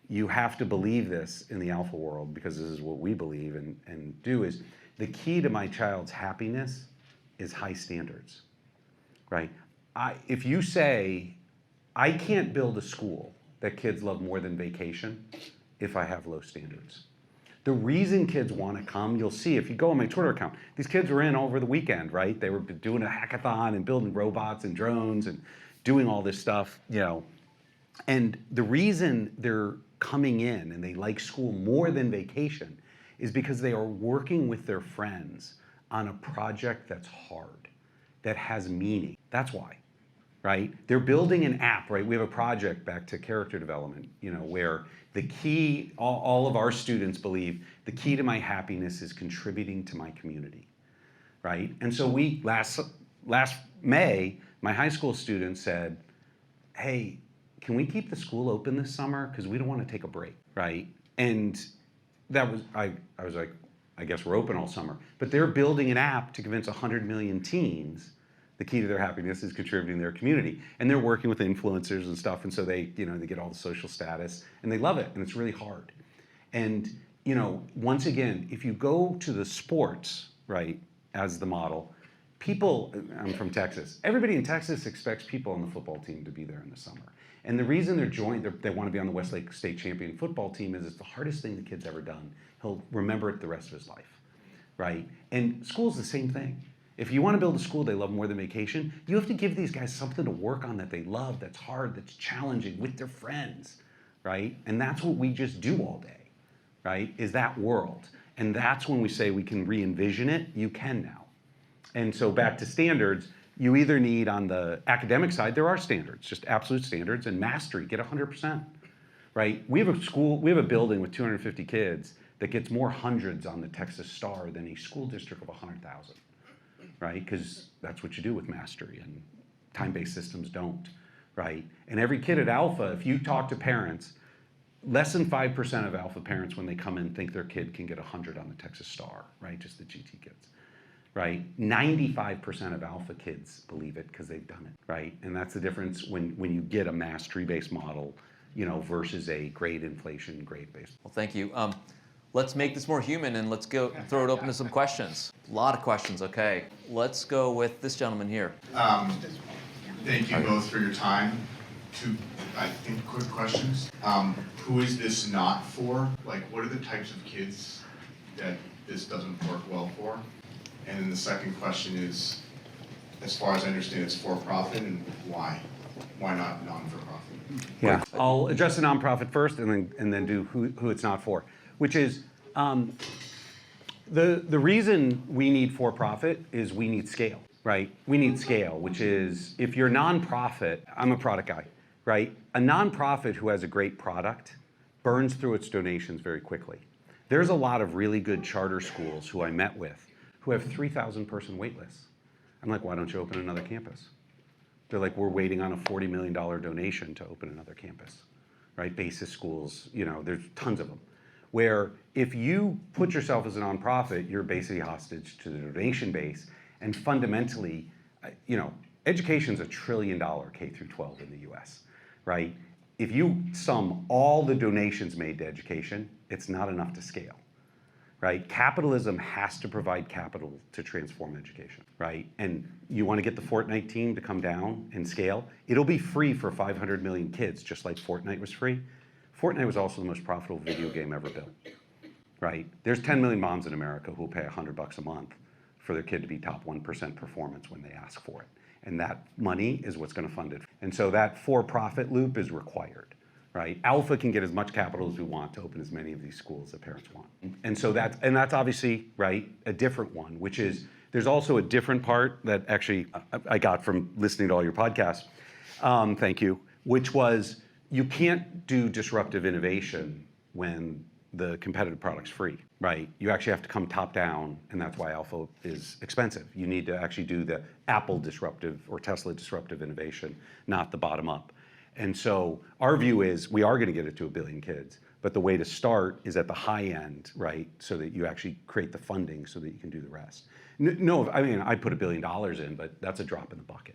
you have to believe this in the Alpha world, because this is what we believe and do, is the key to my child's happiness is high standards. right? If you say, I can't build a school that kids love more than vacation if I have low standards. The reason kids want to come, you'll see if you go on my Twitter account, these kids were in over the weekend, right? They were doing a hackathon and building robots and drones and doing all this stuff, you know. And the reason they're coming in and they like school more than vacation is because they are working with their friends on a project that's hard, that has meaning. That's why, right? They're building an app, right? We have a project back to character development, you know, where the key, all of our students believe, the key to my happiness is contributing to my community, right? And so we, last May, my high school students said, hey, can we keep the school open this summer? Because we don't want to take a break, right? And that was, I was like, I guess we're open all summer. But they're building an app to convince 100 million teens the key to their happiness is contributing to their community. And they're working with influencers and stuff, and so they, you know, they get all the social status, and they love it, and it's really hard. And, you know, once again, if you go to the sports, right, as the model, people, I'm from Texas, everybody in Texas expects people on the football team to be there in the summer. And the reason they want to be on the Westlake State Champion football team is it's the hardest thing the kid's ever done. He'll remember it the rest of his life, right? And school's the same thing. If you want to build a school they love more than vacation, you have to give these guys something to work on that they love, that's hard, that's challenging with their friends, right? And that's what we just do all day, right? Is that world. And that's when we say we can re-envision it, you can now. And so back to standards, you either need on the academic side, there are standards, just absolute standards, and mastery, get 100%, right? We have a building with 250 kids that gets more hundreds on the Texas Star than a school district of 100,000, right? Because that's what you do with mastery, and time-based systems don't, right? And every kid at Alpha, if you talk to parents, less than 5% of Alpha parents when they come in think their kid can get 100 on the Texas Star, right? Just the GT kids. Right? 95% of Alpha kids believe it because they've done it, right? And that's the difference when you get a mastery-based model, you know, versus a grade inflation, grade-based. Well, thank you. Let's make this more human and let's go throw it open to some questions. A lot of questions, okay. Let's go with this gentleman here. Thank you both for your time. Two, I think, quick questions. Who is this not for? Like, what are the types of kids that this doesn't work well for? And then the second question is, as far as I understand, it's for-profit, and why? Why not non-for-profit? Yeah, I'll address the nonprofit first, and then do who it's not for, which is the reason we need for-profit is we need scale, right? We need scale, which is if you're nonprofit, I'm a product guy, right? A nonprofit who has a great product burns through its donations very quickly. There's a lot of really good charter schools who I met with who have 3,000 person wait lists. I'm like, why don't you open another campus? They're like, we're waiting on a $40 million donation to open another campus, right? Basis schools, you know, there's tons of them. Where if you put yourself as a nonprofit, you're basically hostage to the donation base. And fundamentally, you know, education's $1 trillion K through 12 in the US, right? If you sum all the donations made to education, it's not enough to scale. Right? Capitalism has to provide capital to transform education, right? And you want to get the Fortnite team to come down and scale, it'll be free for 500 million kids, just like Fortnite was free. Fortnite was also the most profitable video game ever built, right? There's 10 million moms in America who will pay $100 a month for their kid to be top 1% performance when they ask for it. And that money is what's going to fund it. And so that for-profit loop is required. Right? Alpha can get as much capital as we want to open as many of these schools that parents want. And so that's obviously, right, a different one, which is, there's also a different part that actually I got from listening to all your podcasts, thank you, which was you can't do disruptive innovation when the competitive product's free, right? You actually have to come top down, and that's why Alpha is expensive. You need to actually do the Apple disruptive or Tesla disruptive innovation, not the bottom up. And so our view is we are going to get it to 1 billion kids, but the way to start is at the high end, right? So that you actually create the funding so that you can do the rest. No, I mean, I put $1 billion in, but that's a drop in the bucket,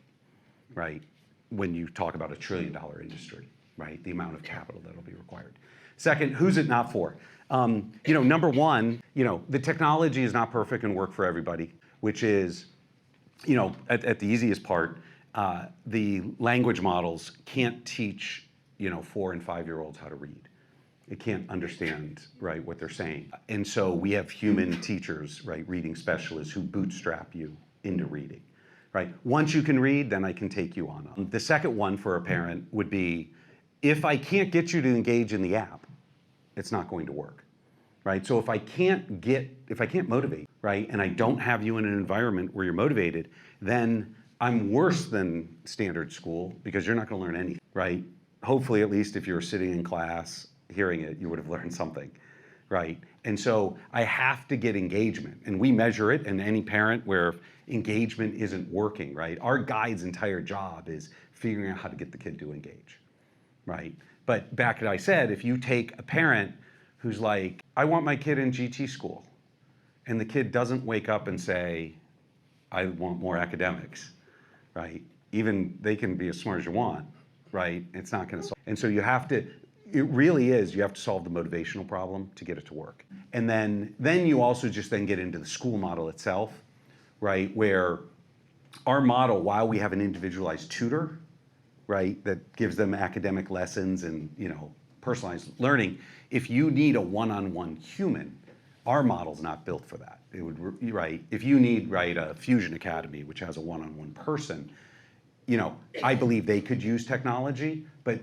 right? When you talk about $1 trillion industry, right? The amount of capital that'll be required. Second, who's it not for? You know, number one, you know, the technology is not perfect and work for everybody, which is, you know, at the easiest part, the language models can't teach, 4 and 5-year-olds how to read. It can't understand, right, what they're saying. And so we have human teachers, right, reading specialists who bootstrap you into reading, right? Once you can read, then I can take you on. The second one for a parent would be, if I can't get you to engage in the app, it's not going to work, right? So if I can't motivate, right, and I don't have you in an environment where you're motivated, then I'm worse than standard school because you're not going to learn anything, right? Hopefully, at least if you were sitting in class hearing it, you would have learned something, right? And so I have to get engagement, and we measure it, and any parent where engagement isn't working, right? Our guide's entire job is figuring out how to get the kid to engage, right? But back to what I said, if you take a parent who's like, I want my kid in GT school, and the kid doesn't wake up and say, I want more academics, right? Even they can be as smart as you want, right? It's not gonna solve. And so you have to, it really is, you have to solve the motivational problem to get it to work. And then you also just then get into the school model itself, right? Where our model, while we have an individualized tutor, right, that gives them academic lessons and, personalized learning, if you need a one-on-one human, our model's not built for that. It would, right, if you need, right, a Fusion Academy, which has a one-on-one person, I believe they could use technology, but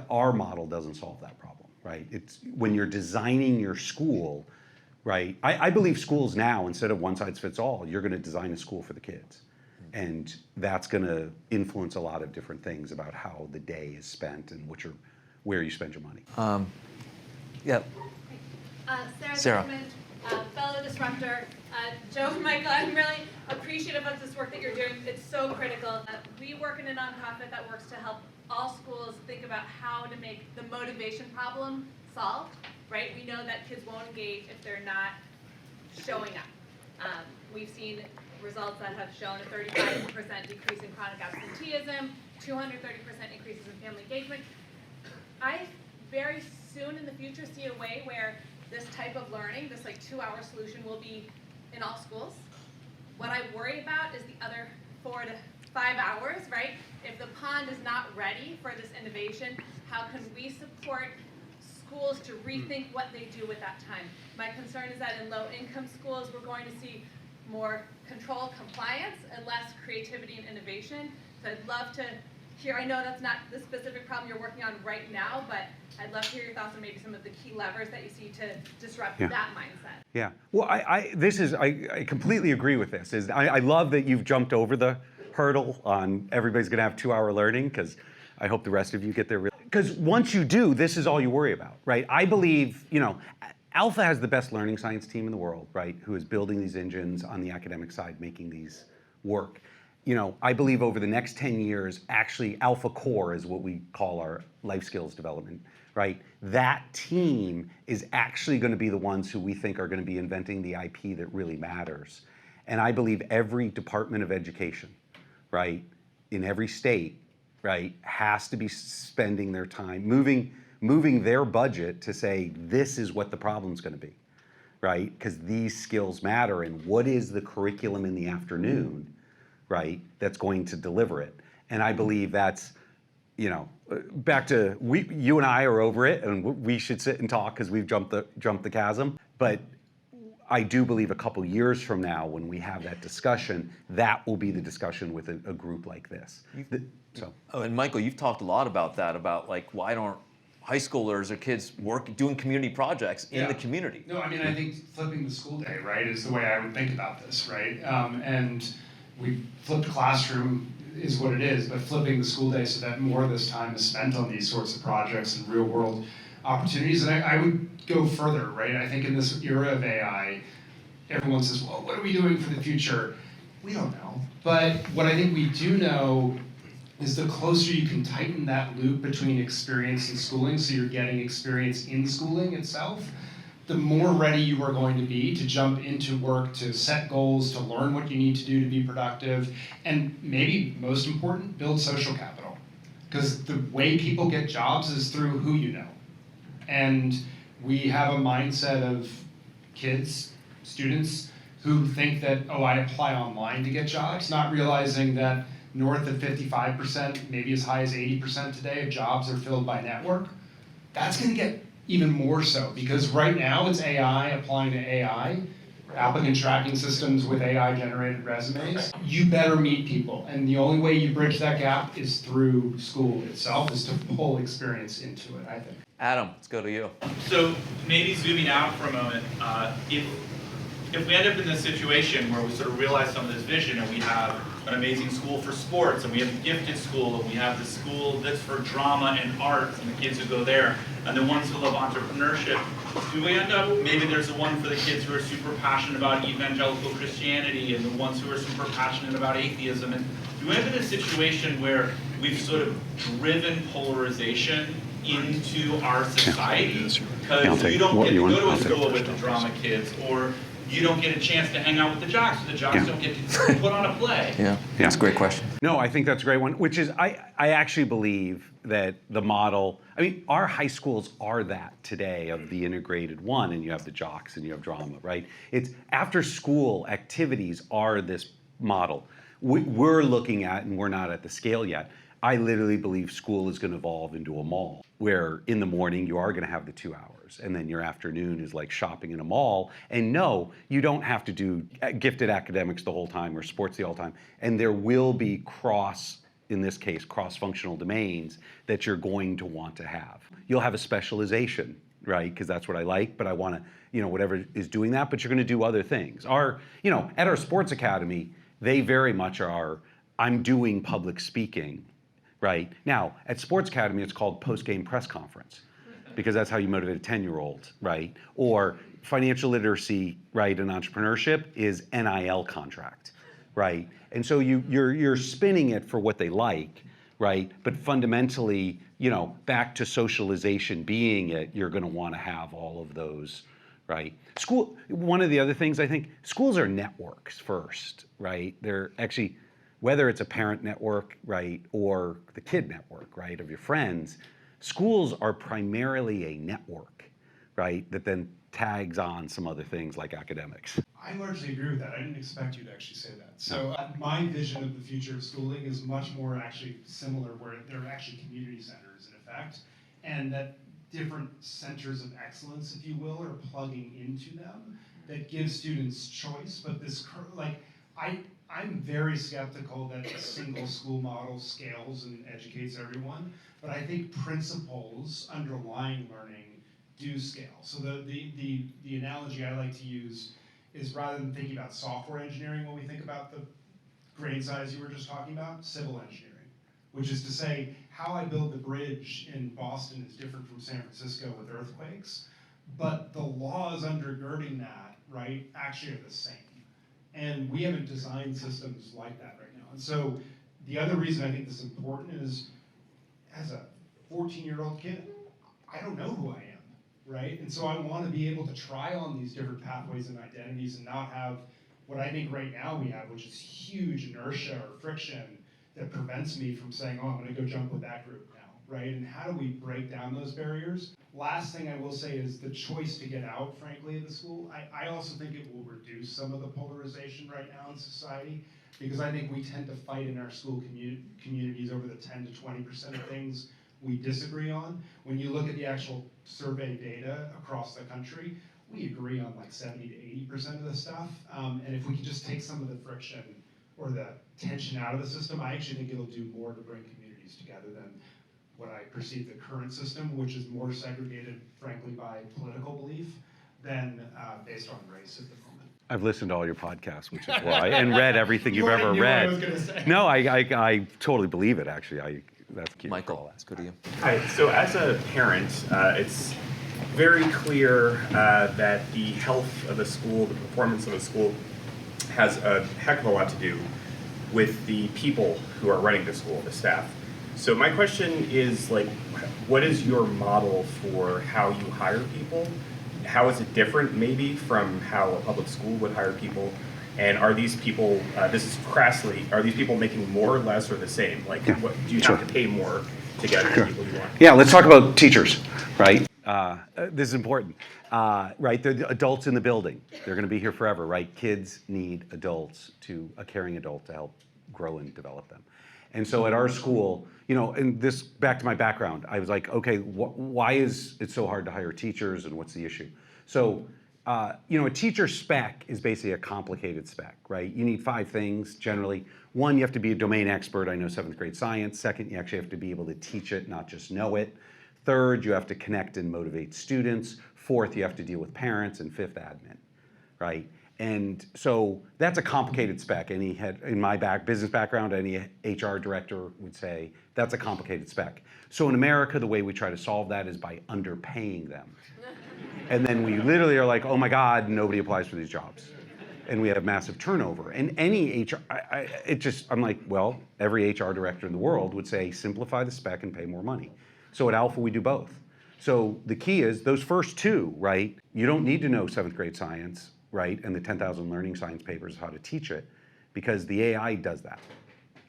our model doesn't solve that problem, right? It's when you're designing your school, right? I believe schools now, instead of one size fits all, you're gonna design a school for the kids. And that's gonna influence a lot of different things about how the day is spent and where you spend your money. Yeah. Sarah. Fellow disruptor. Joe and Michael, I'm really appreciative of this work that you're doing. It's so critical. We work in a nonprofit that works to help all schools think about how to make the motivation problem solved, right? We know that kids won't engage if they're not showing up. We've seen results that have shown a 35% decrease in chronic absenteeism, 230% increases in family engagement. I very soon in the future see a way where this type of learning, this 2-hour solution, will be in all schools. What I worry about is the other 4 to 5 hours, right? If the pond is not ready for this innovation, how can we support schools to rethink what they do with that time? My concern is that in low-income schools, we're going to see more control, compliance, and less creativity and innovation. So I'd love to hear, I know that's not the specific problem you're working on right now, but I'd love to hear your thoughts on maybe some of the key levers that you see to disrupt that mindset. Yeah, well, I completely agree with this. I love that you've jumped over the hurdle on everybody's gonna have 2-hour learning, because I hope the rest of you get there. Because once you do, this is all you worry about, right? I believe, Alpha has the best learning science team in the world, right? Who is building these engines on the academic side, making these work. I believe over the next 10 years, actually Alpha Core is what we call our life skills development, right? That team is actually going to be the ones who we think are going to be inventing the IP that really matters. And I believe every department of education, right, in every state, right, has to be spending their time, moving their budget to say, this is what the problem's going to be, right? Because these skills matter, and what is the curriculum in the afternoon, right, that's going to deliver it. And I believe that's, back to, you and I are over it, and we should sit and talk because we've jumped the chasm. But I do believe a couple years from now, when we have that discussion, that will be the discussion with a group like this. And Michael, you've talked a lot about that, about why don't high schoolers or kids doing community projects in the community? No, I think flipping the school day, right, is the way I would think about this, right? And we flipped classroom is what it is, but flipping the school day so that more of this time is spent on these sorts of projects and real world opportunities. And I would go further, right? I think in this era of AI, everyone says, well, what are we doing for the future? We don't know. But what I think we do know is the closer you can tighten that loop between experience and schooling, so you're getting experience in schooling itself, the more ready you are going to be to jump into work, to set goals, to learn what you need to do to be productive, and maybe most important, build social capital. Because the way people get jobs is through who you know. And we have a mindset of kids, students, who think that, oh, I apply online to get jobs, not realizing that north of 55%, maybe as high as 80% today of jobs are filled by network. That's going to get even more so, because right now it's AI applying to AI, applicant tracking systems with AI-generated resumes. You better meet people, and the only way you bridge that gap is through school itself, is to pull experience into it, I think. Adam, let's go to you. So maybe zooming out for a moment, if we end up in this situation where we sort of realize some of this vision and we have an amazing school for sports and we have a gifted school and we have the school that's for drama and arts and the kids who go there and the ones who love entrepreneurship, do we end up, maybe there's the one for the kids who are super passionate about evangelical Christianity and the ones who are super passionate about atheism, and do we end up in a situation where we've sort of driven polarization into our society because you don't get to go to a school with the drama kids, or you don't get a chance to hang out with the jocks, so the jocks don't get to put on a play? Yeah, that's a great question. No, I think that's a great one, which is, I actually believe that the model, I mean, our high schools are that today of the integrated one, and you have the jocks and you have drama, right? It's after school activities are this model. We're looking at, and we're not at the scale yet, I literally believe school is going to evolve into a mall where in the morning you are going to have the 2 hours and then your afternoon is like shopping in a mall. And no, you don't have to do gifted academics the whole time or sports the whole time. And there will be in this case, cross-functional domains that you're going to want to have. You'll have a specialization, right? Because that's what I like, but I want to, whatever is doing that, but you're going to do other things. At our sports academy, they very much are, I'm doing public speaking. Right? Now, at Sports Academy, it's called post-game press conference because that's how you motivate a 10-year-old, right? Or financial literacy, right, and entrepreneurship is NIL contract, right? And so you're spinning it for what they like, right? But fundamentally, back to socialization being it, you're going to want to have all of those, right? One of the other things I think, schools are networks first, right? They're actually, whether it's a parent network, right, or the kid network, right, of your friends, schools are primarily a network, right, that then tags on some other things like academics. I largely agree with that. I didn't expect you to actually say that. So my vision of the future of schooling is much more actually similar, where there are actually community centers in effect, and that different centers of excellence, if you will, are plugging into them that give students choice. But this, I'm very skeptical that a single school model scales and educates everyone, but I think principles underlying learning do scale. So the analogy I like to use is, rather than thinking about software engineering when we think about the grain size you were just talking about, civil engineering, which is to say how I build the bridge in Boston is different from San Francisco with earthquakes, but the laws undergirding that, right, actually are the same. And we haven't designed systems like that right now. And so the other reason I think this is important is, as a 14-year-old kid, I don't know who I am, right? And so I want to be able to try on these different pathways and identities and not have what I think right now we have, which is huge inertia or friction that prevents me from saying, oh, I'm going to go jump with that group now, right? And how do we break down those barriers? Last thing I will say is the choice to get out, frankly, of the school. I also think it will reduce some of the polarization right now in society, because I think we tend to fight in our school communities over the 10 to 20% of things we disagree on. When you look at the actual survey data across the country, we agree on like 70 to 80% of the stuff. And if we can just take some of the friction or the tension out of the system, I actually think it'll do more to bring communities together than what I perceive the current system, which is more segregated, frankly, by political belief than based on race at the moment. I've listened to all your podcasts, which is why, and read everything you've ever knew read. what I was gonna say. No, I totally believe it, actually. That's cute. Michael, let's go to you. Hi, so as a parent, it's very clear that the health of a school, the performance of a school, has a heck of a lot to do with the people who are running the school, the staff. So my question is, what is your model for how you hire people? How is it different, maybe, from how a public school would hire people? And are these people, this is crassly, are these people making more or less or the same? What do you have to pay more to get the people you want? Yeah, let's talk about teachers, right? This is important, right? The adults in the building, they're going to be here forever, right? Kids need adults, a caring adult to help grow and develop them. And so at our school, and this, back to my background, I was like, okay, why is it so hard to hire teachers and what's the issue? So, a teacher spec is basically a complicated spec, right? You need 5 things generally. 1, you have to be a domain expert. I know 7th grade science. 2nd, you actually have to be able to teach it, not just know it. 3rd, you have to connect and motivate students. 4th, you have to deal with parents. And 5th, admin, right? And so that's a complicated spec. In my business background, any HR director would say that's a complicated spec. So in America, the way we try to solve that is by underpaying them. And then we literally are like, oh my God, nobody applies for these jobs. And we have massive turnover. And any HR, I'm like, well, every HR director in the world would say, simplify the spec and pay more money. So at Alpha, we do both. So the key is those first 2, right? You don't need to know 7th grade science, right? And the 10,000 learning science papers, how to teach it, because the AI does that,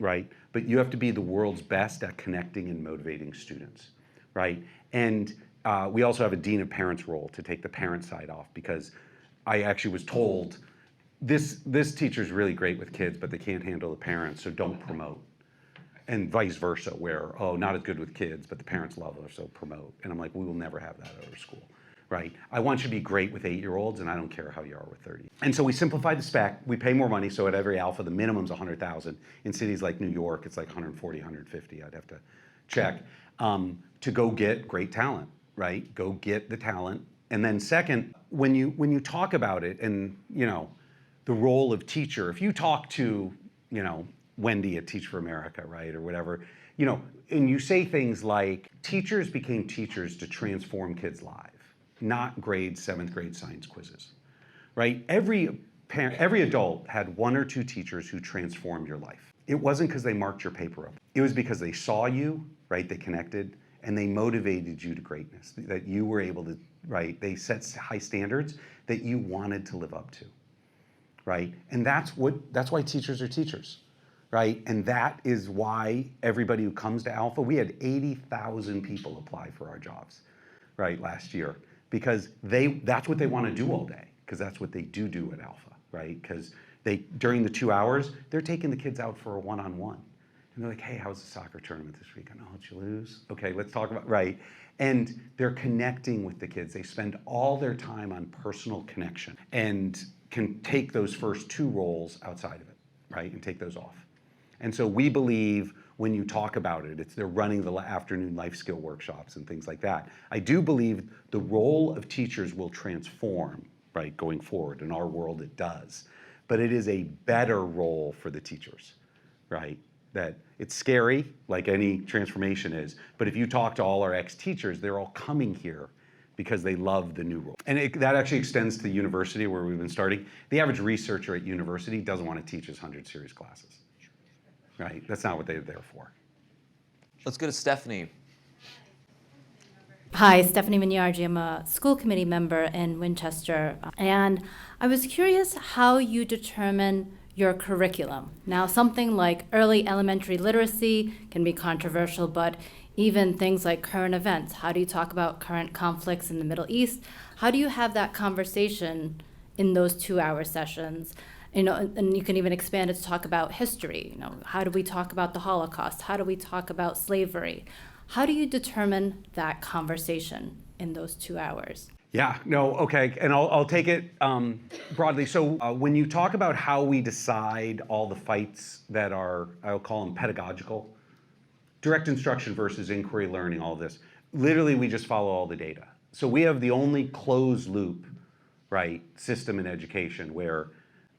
right? But you have to be the world's best at connecting and motivating students, right? And we also have a dean of parents role to take the parent side off, because I actually was told this teacher's really great with kids, but they can't handle the parents, so don't promote. And vice versa, where, oh, not as good with kids, but the parents love her, so promote. And I'm like, we will never have that at our school, right? I want you to be great with 8-year-olds, and I don't care how you are with 30. And so we simplified the spec. We pay more money, so at every Alpha, the minimum's 100,000. In cities like New York, it's like 140, 150. I'd have to check, to go get great talent, right? Go get the talent. And then second, when you talk about it and, the role of teacher, if you talk to, Wendy at Teach for America, right, or whatever, and you say things like, teachers became teachers to transform kids' lives, not grade 7th grade science quizzes, right? Every adult had 1 or 2 teachers who transformed your life. It wasn't because they marked your paper up. It was because they saw you, right, they connected, and they motivated you to greatness, that you were able to, right, they set high standards that you wanted to live up to, right? And that's why teachers are teachers, right? And that is why everybody who comes to Alpha, we had 80,000 people apply for our jobs, right, last year, because that's what they want to do all day, because that's what they do at Alpha, right? Because during the 2 hours, they're taking the kids out for a one-on-one. And they're like, hey, how's the soccer tournament this week? I know, did you lose? Okay, let's talk about, right? And they're connecting with the kids. They spend all their time on personal connection and can take those first 2 roles outside of it, right? And take those off. And so we believe when you talk about it, they're running the afternoon life skill workshops and things like that. I do believe the role of teachers will transform, right, going forward. In our world, it does. But it is a better role for the teachers, right? That it's scary, like any transformation is, but if you talk to all our ex-teachers, they're all coming here because they love the new role. And that actually extends to university, where we've been starting. The average researcher at university doesn't want to teach his 100 series classes, right? That's not what they're there for. Let's go to Stephanie. Hi, Stephanie Minyarji. I'm a school committee member in Winchester. And I was curious how you determine your curriculum. Now, something like early elementary literacy can be controversial, but even things like current events. How do you talk about current conflicts in the Middle East? How do you have that conversation in those 2-hour sessions? And you can even expand it to talk about history. How do we talk about the Holocaust? How do we talk about slavery? How do you determine that conversation in those 2 hours? Yeah, no, okay, and I'll take it broadly. So when you talk about how we decide all the fights that are, I'll call them pedagogical, direct instruction versus inquiry learning, all of this, literally we just follow all the data. So we have the only closed loop, right, system in education where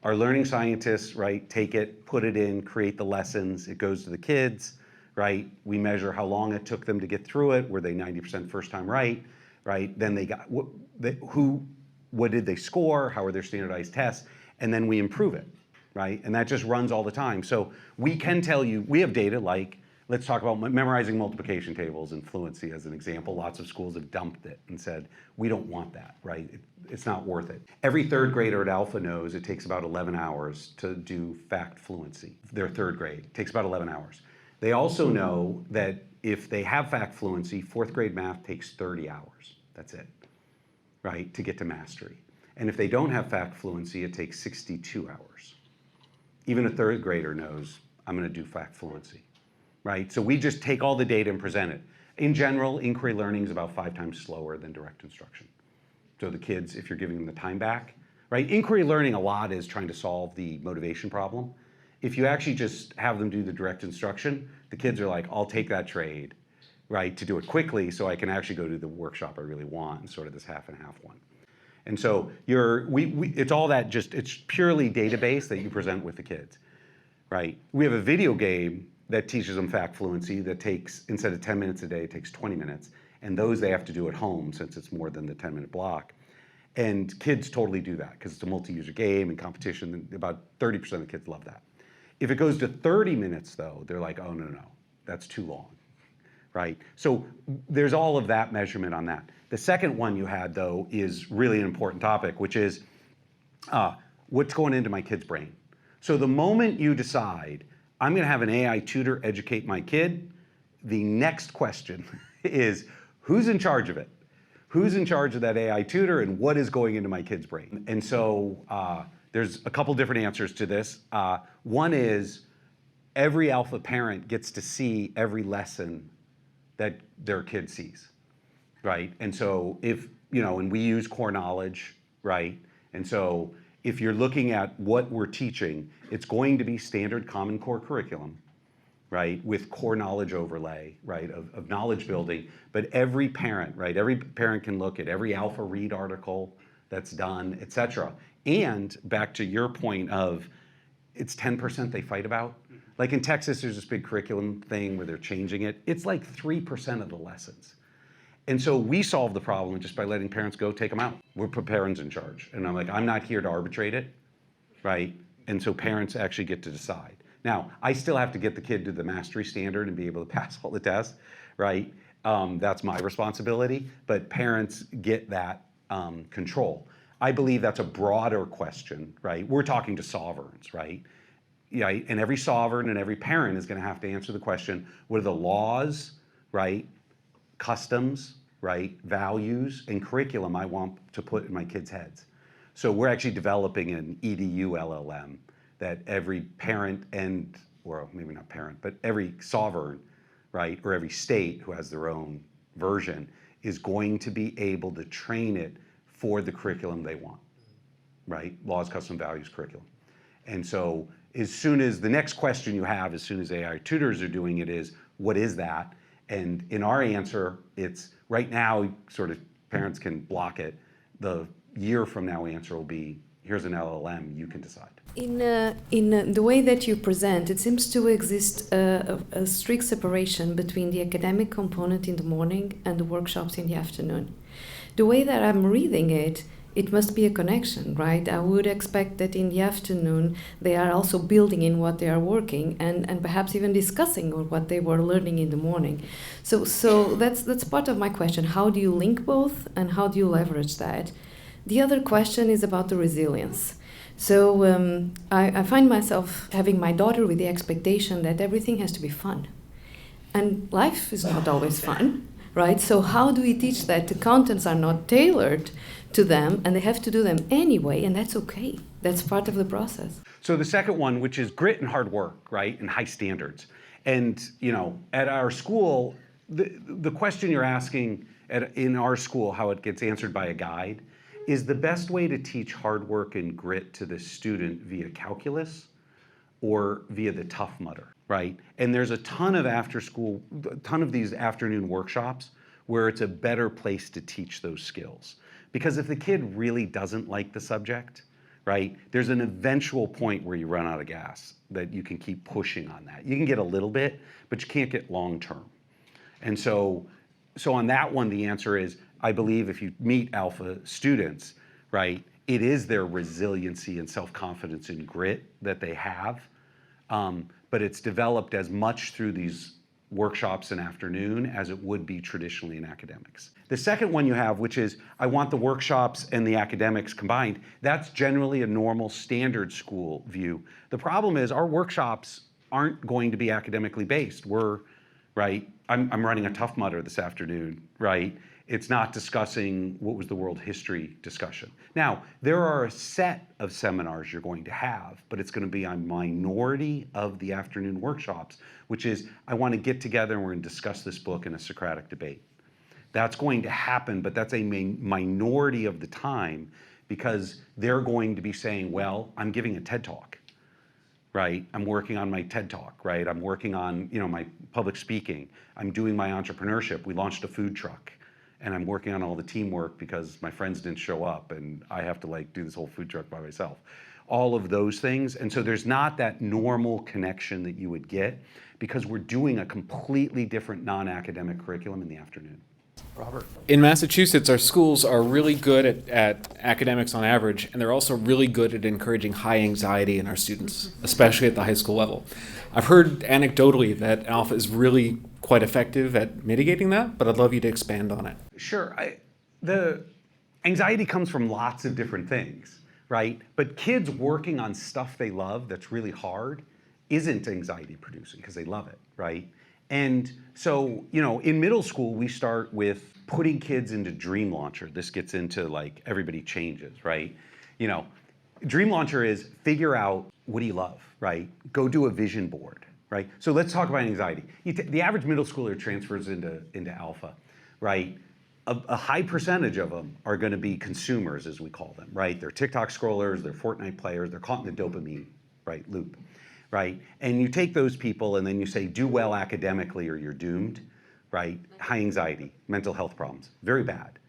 our learning scientists, right, take it, put it in, create the lessons, it goes to the kids, right? We measure how long it took them to get through it, were they 90% first time right? Then they got, what did they score? How are their standardized tests? And then we improve it, right? And that just runs all the time. So we can tell you, we have data like, let's talk about memorizing multiplication tables and fluency as an example. Lots of schools have dumped it and said, we don't want that, right? It's not worth it. Every 3rd grader at Alpha knows it takes about 11 hours to do fact fluency. Their 3rd grade, it takes about 11 hours. They also know that if they have fact fluency, 4th grade math takes 30 hours. That's it, right, to get to mastery. And if they don't have fact fluency, it takes 62 hours. Even a 3rd grader knows, I'm going to do fact fluency, right? So we just take all the data and present it. In general, inquiry learning is about 5 times slower than direct instruction. So the kids, if you're giving them the time back, right? Inquiry learning a lot is trying to solve the motivation problem. If you actually just have them do the direct instruction, the kids are like, I'll take that trade, right, to do it quickly so I can actually go do the workshop I really want, and sort of this half and half one. And so it's all that it's purely database that you present with the kids, right? We have a video game that teaches them fact fluency that takes, instead of 10 minutes a day, it takes 20 minutes. And those they have to do at home since it's more than the 10-minute block. And kids totally do that because it's a multi-user game and competition. And about 30% of the kids love that. If it goes to 30 minutes though, they're like, oh, no, that's too long, right? So there's all of that measurement on that. The second one you had though is really an important topic, which is what's going into my kid's brain. So the moment you decide, I'm going to have an AI tutor educate my kid, the next question is, who's in charge of it? Who's in charge of that AI tutor and what is going into my kid's brain? And so there's a couple different answers to this. One is every alpha parent gets to see every lesson that their kid sees, right? And so if, and we use core knowledge, right? And so if you're looking at what we're teaching, it's going to be standard Common Core curriculum, right, with core knowledge overlay, right, of knowledge building. But every parent, right, every parent can look at every Alpha Read article that's done, et cetera. And back to your point of it's 10% they fight about. Like in Texas, there's this big curriculum thing where they're changing it. It's like 3% of the lessons. And so we solve the problem just by letting parents go take them out. We're put parents in charge. And I'm like, I'm not here to arbitrate it, right? And so parents actually get to decide. Now, I still have to get the kid to the mastery standard and be able to pass all the tests, right? That's my responsibility, but parents get that control. I believe that's a broader question, right? We're talking to sovereigns, right? Yeah, and every sovereign and every parent is going to have to answer the question, what are the laws, right? Customs, right? Values and curriculum I want to put in my kids' heads. So we're actually developing an EDU LLM that every parent and, or maybe not parent, but every sovereign, right, or every state who has their own version is going to be able to train it for the curriculum they want, right? Laws, custom, values, curriculum. And so as soon as the next question you have, as soon as AI tutors are doing it is, what is that? And in our answer, it's right now, sort of parents can block it. The year from now answer will be, here's an LLM, you can decide. In the way that you present, it seems to exist a strict separation between the academic component in the morning and the workshops in the afternoon. The way that I'm reading it, it must be a connection, right? I would expect that in the afternoon they are also building in what they are working and perhaps even discussing what they were learning in the morning. So that's part of my question. How do you link both and how do you leverage that? The other question is about the resilience. So I find myself having my daughter with the expectation that everything has to be fun. And life is not always fun, right? So how do we teach that the contents are not tailored to them and they have to do them anyway, and that's okay. That's part of the process. So the second one, which is grit and hard work, right, and high standards. And, at our school, the question you're asking in our school, how it gets answered by a guide, is the best way to teach hard work and grit to the student via calculus or via the Tough Mudder, right? And there's a ton of these afternoon workshops where it's a better place to teach those skills. Because if the kid really doesn't like the subject, right, there's an eventual point where you run out of gas that you can keep pushing on that. You can get a little bit, but you can't get long term. And so on that one, the answer is, I believe if you meet alpha students, right, it is their resiliency and self-confidence and grit that they have, but it's developed as much through these workshops in afternoon as it would be traditionally in academics. The second one you have, which is, I want the workshops and the academics combined, that's generally a normal standard school view. The problem is our workshops aren't going to be academically based. I'm running a Tough Mudder this afternoon, right? It's not discussing what was the world history discussion. Now, there are a set of seminars you're going to have, but it's going to be a minority of the afternoon workshops, which is, I want to get together and we're going to discuss this book in a Socratic debate. That's going to happen, but that's a minority of the time, because they're going to be saying, well, I'm giving a TED Talk, right? I'm working on my TED Talk, right? I'm working on, my public speaking. I'm doing my entrepreneurship. We launched a food truck, and I'm working on all the teamwork because my friends didn't show up and I have to do this whole food truck by myself. All of those things. And so there's not that normal connection that you would get, because we're doing a completely different non-academic curriculum in the afternoon. Robert. In Massachusetts, our schools are really good at academics on average, and they're also really good at encouraging high anxiety in our students, especially at the high school level. I've heard anecdotally that Alpha is really quite effective at mitigating that, but I'd love you to expand on it. Sure. The anxiety comes from lots of different things, right? But kids working on stuff they love that's really hard isn't anxiety producing because they love it, right? And so, in middle school, we start with putting kids into Dream Launcher. This gets into everybody changes, right? Dream Launcher is figure out what do you love, right? Go do a vision board, right? So let's talk about anxiety. The average middle schooler transfers into Alpha, right? A high percentage of them are going to be consumers, as we call them, right? They're TikTok scrollers, they're Fortnite players, they're caught in the dopamine, right, loop. Right? And you take those people and then you say, do well academically or you're doomed, right? High anxiety, mental health problems, very bad,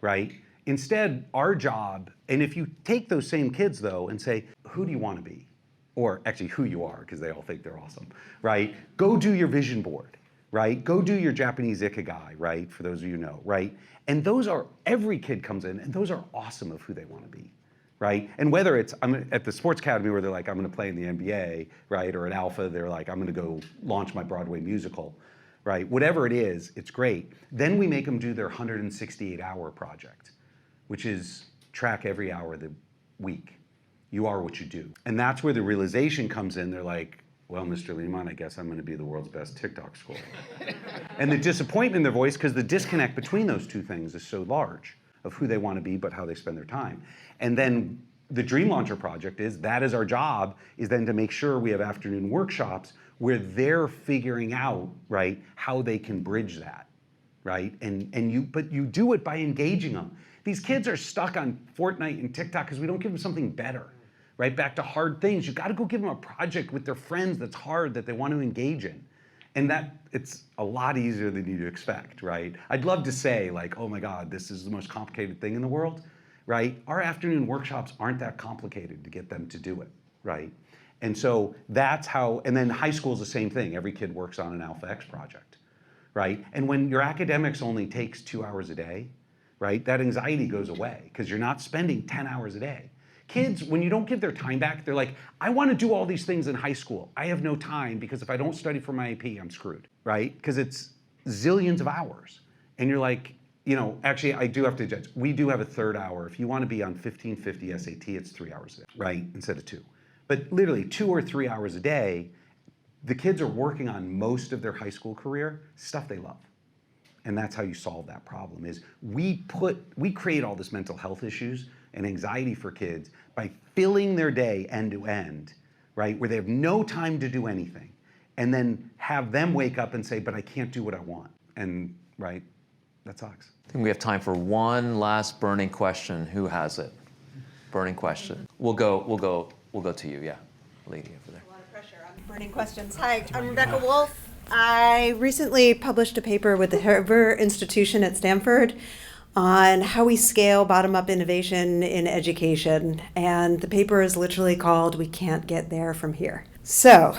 right? Instead, our job, and if you take those same kids though and say, who do you want to be? Or actually who you are, because they all think they're awesome, right? Go do your vision board, right? Go do your Japanese ikigai, right? For those of you who know, right? And those are, every kid comes in and those are awesome of who they want to be. Right? And whether it's at the sports academy where they're like, I'm going to play in the NBA, right? Or at Alpha, they're like, I'm going to go launch my Broadway musical, right? Whatever it is, it's great. Then we make them do their 168-hour project, which is track every hour of the week. You are what you do. And that's where the realization comes in. They're like, well, Mr. Liemandt, I guess I'm going to be the world's best TikTok scholar. And the disappointment in their voice, because the disconnect between those two things is so large of who they want to be, but how they spend their time. And then the Dream Launcher project that is our job, is then to make sure we have afternoon workshops where they're figuring out, right, how they can bridge that, right? But you do it by engaging them. These kids are stuck on Fortnite and TikTok because we don't give them something better, right? Back to hard things. You got to go give them a project with their friends that's hard, that they want to engage in. And it's a lot easier than you'd expect, right? I'd love to say oh my God, this is the most complicated thing in the world, right? Our afternoon workshops aren't that complicated to get them to do it, right? And so that's how, and then high school is the same thing. Every kid works on an Alpha X project, right? And when your academics only takes 2 hours a day, right, that anxiety goes away because you're not spending 10 hours a day. Kids, when you don't give their time back, they're like, I want to do all these things in high school. I have no time because if I don't study for my AP, I'm screwed, right? Because it's zillions of hours. And you're like, actually, I do have to judge. We do have a third hour. If you want to be on 1550 SAT, it's 3 hours a day, right? Instead of 2. But literally 2 or 3 hours a day, the kids are working on most of their high school career, stuff they love. And that's how you solve that problem is we create all this mental health issues and anxiety for kids by filling their day end to end, right? Where they have no time to do anything. And then have them wake up and say, but I can't do what I want. And right, that sucks. I think we have time for one last burning question. Who has it? Burning question. We'll go to you, yeah. Lady over there. A lot of pressure on burning questions. Hi, I'm Rebecca Wolf. I recently published a paper with the Hoover Institution at Stanford on how we scale bottom-up innovation in education. And the paper is literally called We Can't Get There From Here. So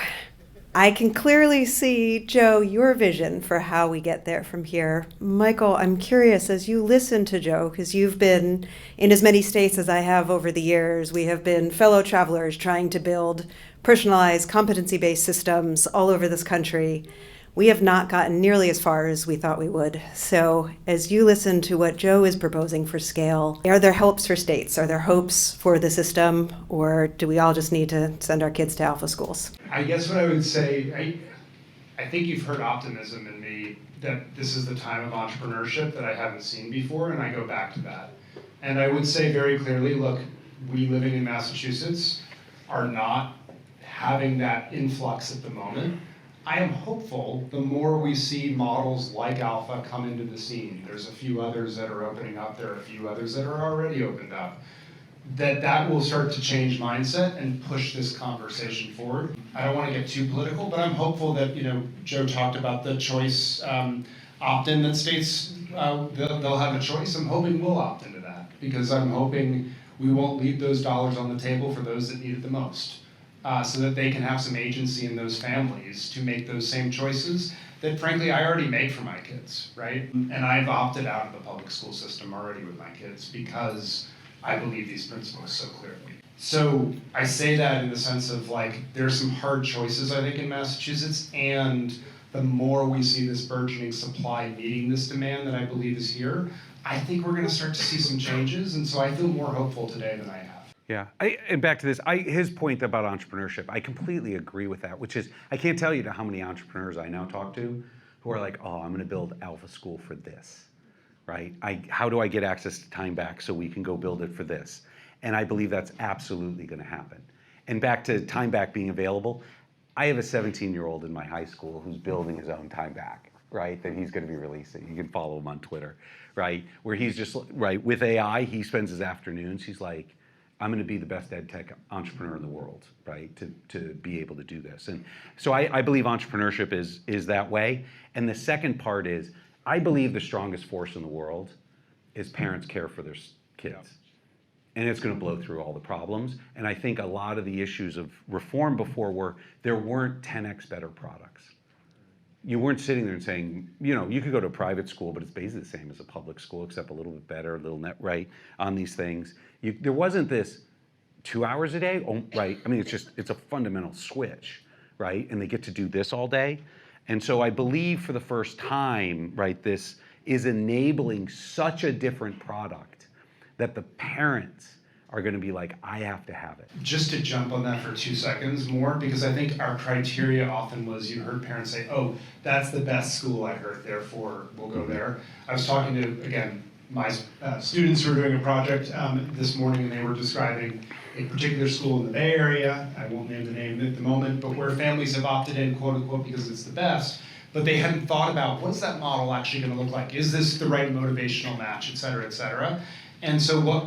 I can clearly see, Joe, your vision for how we get there from here. Michael, I'm curious, as you listen to Joe, because you've been in as many states as I have over the years, we have been fellow travelers trying to build personalized, competency-based systems all over this country. We have not gotten nearly as far as we thought we would. So as you listen to what Joe is proposing for scale, are there hopes for states? Are there hopes for the system? Or do we all just need to send our kids to alpha schools? I guess what I would say, I think you've heard optimism in me that this is the time of entrepreneurship that I haven't seen before, and I go back to that. And I would say very clearly, look, we living in Massachusetts are not having that influx at the moment. I am hopeful the more we see models like Alpha come into the scene, there's a few others that are opening up, there are a few others that are already opened up, that will start to change mindset and push this conversation forward. I don't want to get too political, but I'm hopeful that, Joe talked about the choice opt-in that states, they'll have a choice. I'm hoping we'll opt into that, because I'm hoping we won't leave those dollars on the table for those that need it the most, so that they can have some agency in those families to make those same choices that, frankly, I already make for my kids, right? And I've opted out of the public school system already with my kids because I believe these principles so clearly. So I say that in the sense of, like, there's some hard choices, I think, in Massachusetts, and the more we see this burgeoning supply meeting this demand that I believe is here, I think we're going to start to see some changes, and so I feel more hopeful today than I have. Yeah, and back to this, his point about entrepreneurship, I completely agree with that, which is, I can't tell you how many entrepreneurs I now talk to who are like, oh, I'm going to build Alpha School for this, right? How do I get access to time back so we can go build it for this? And I believe that's absolutely going to happen. And back to time back being available, I have a 17-year-old in my high school who's building his own time back, right? That he's going to be releasing. You can follow him on Twitter, right? Where he's just, right, with AI, he spends his afternoons, he's like, I'm going to be the best ed tech entrepreneur in the world, right? To be able to do this. And so I believe entrepreneurship is that way. And the second part is, I believe the strongest force in the world is parents care for their kids. Yeah. And it's going to blow through all the problems. And I think a lot of the issues of reform before were, there weren't 10x better products. You weren't sitting there and saying, you could go to a private school, but it's basically the same as a public school, except a little bit better, a little net right on these things. There wasn't this 2 hours a day, right? I mean, it's a fundamental switch, right? And they get to do this all day. And so I believe for the first time, right, this is enabling such a different product that the parents are going to be like, I have to have it. Just to jump on that for 2 seconds more, because I think our criteria often was, you heard parents say, oh, that's the best school I heard, therefore we'll go there. I was talking to, again, my students who were doing a project this morning, and they were describing a particular school in the Bay Area, I won't name the name at the moment, but where families have opted in, quote unquote, because it's the best, but they hadn't thought about what's that model actually going to look like? Is this the right motivational match, et cetera, et cetera? And so what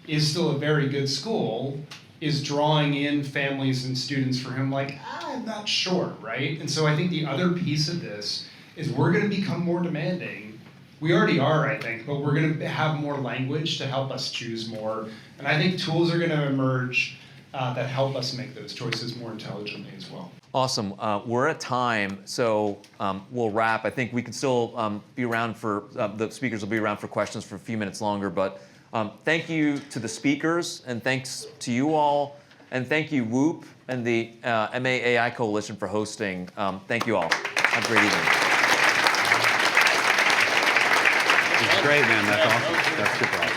is still a very good school is drawing in families and students for whom, like, I'm not sure, right? And so I think the other piece of this is we're going to become more demanding. We already are, I think, but we're going to have more language to help us choose more. And I think tools are going to emerge that help us make those choices more intelligently as well. Awesome. We're at time, so we'll wrap. I think we can still be around for, the speakers will be around for questions for a few minutes longer, but thank you to the speakers, and thanks to you all, and thank you, WHOOP, and the MA AI Coalition for hosting. Thank you all. Have a great evening. It's great, man. That's awesome. That's super awesome.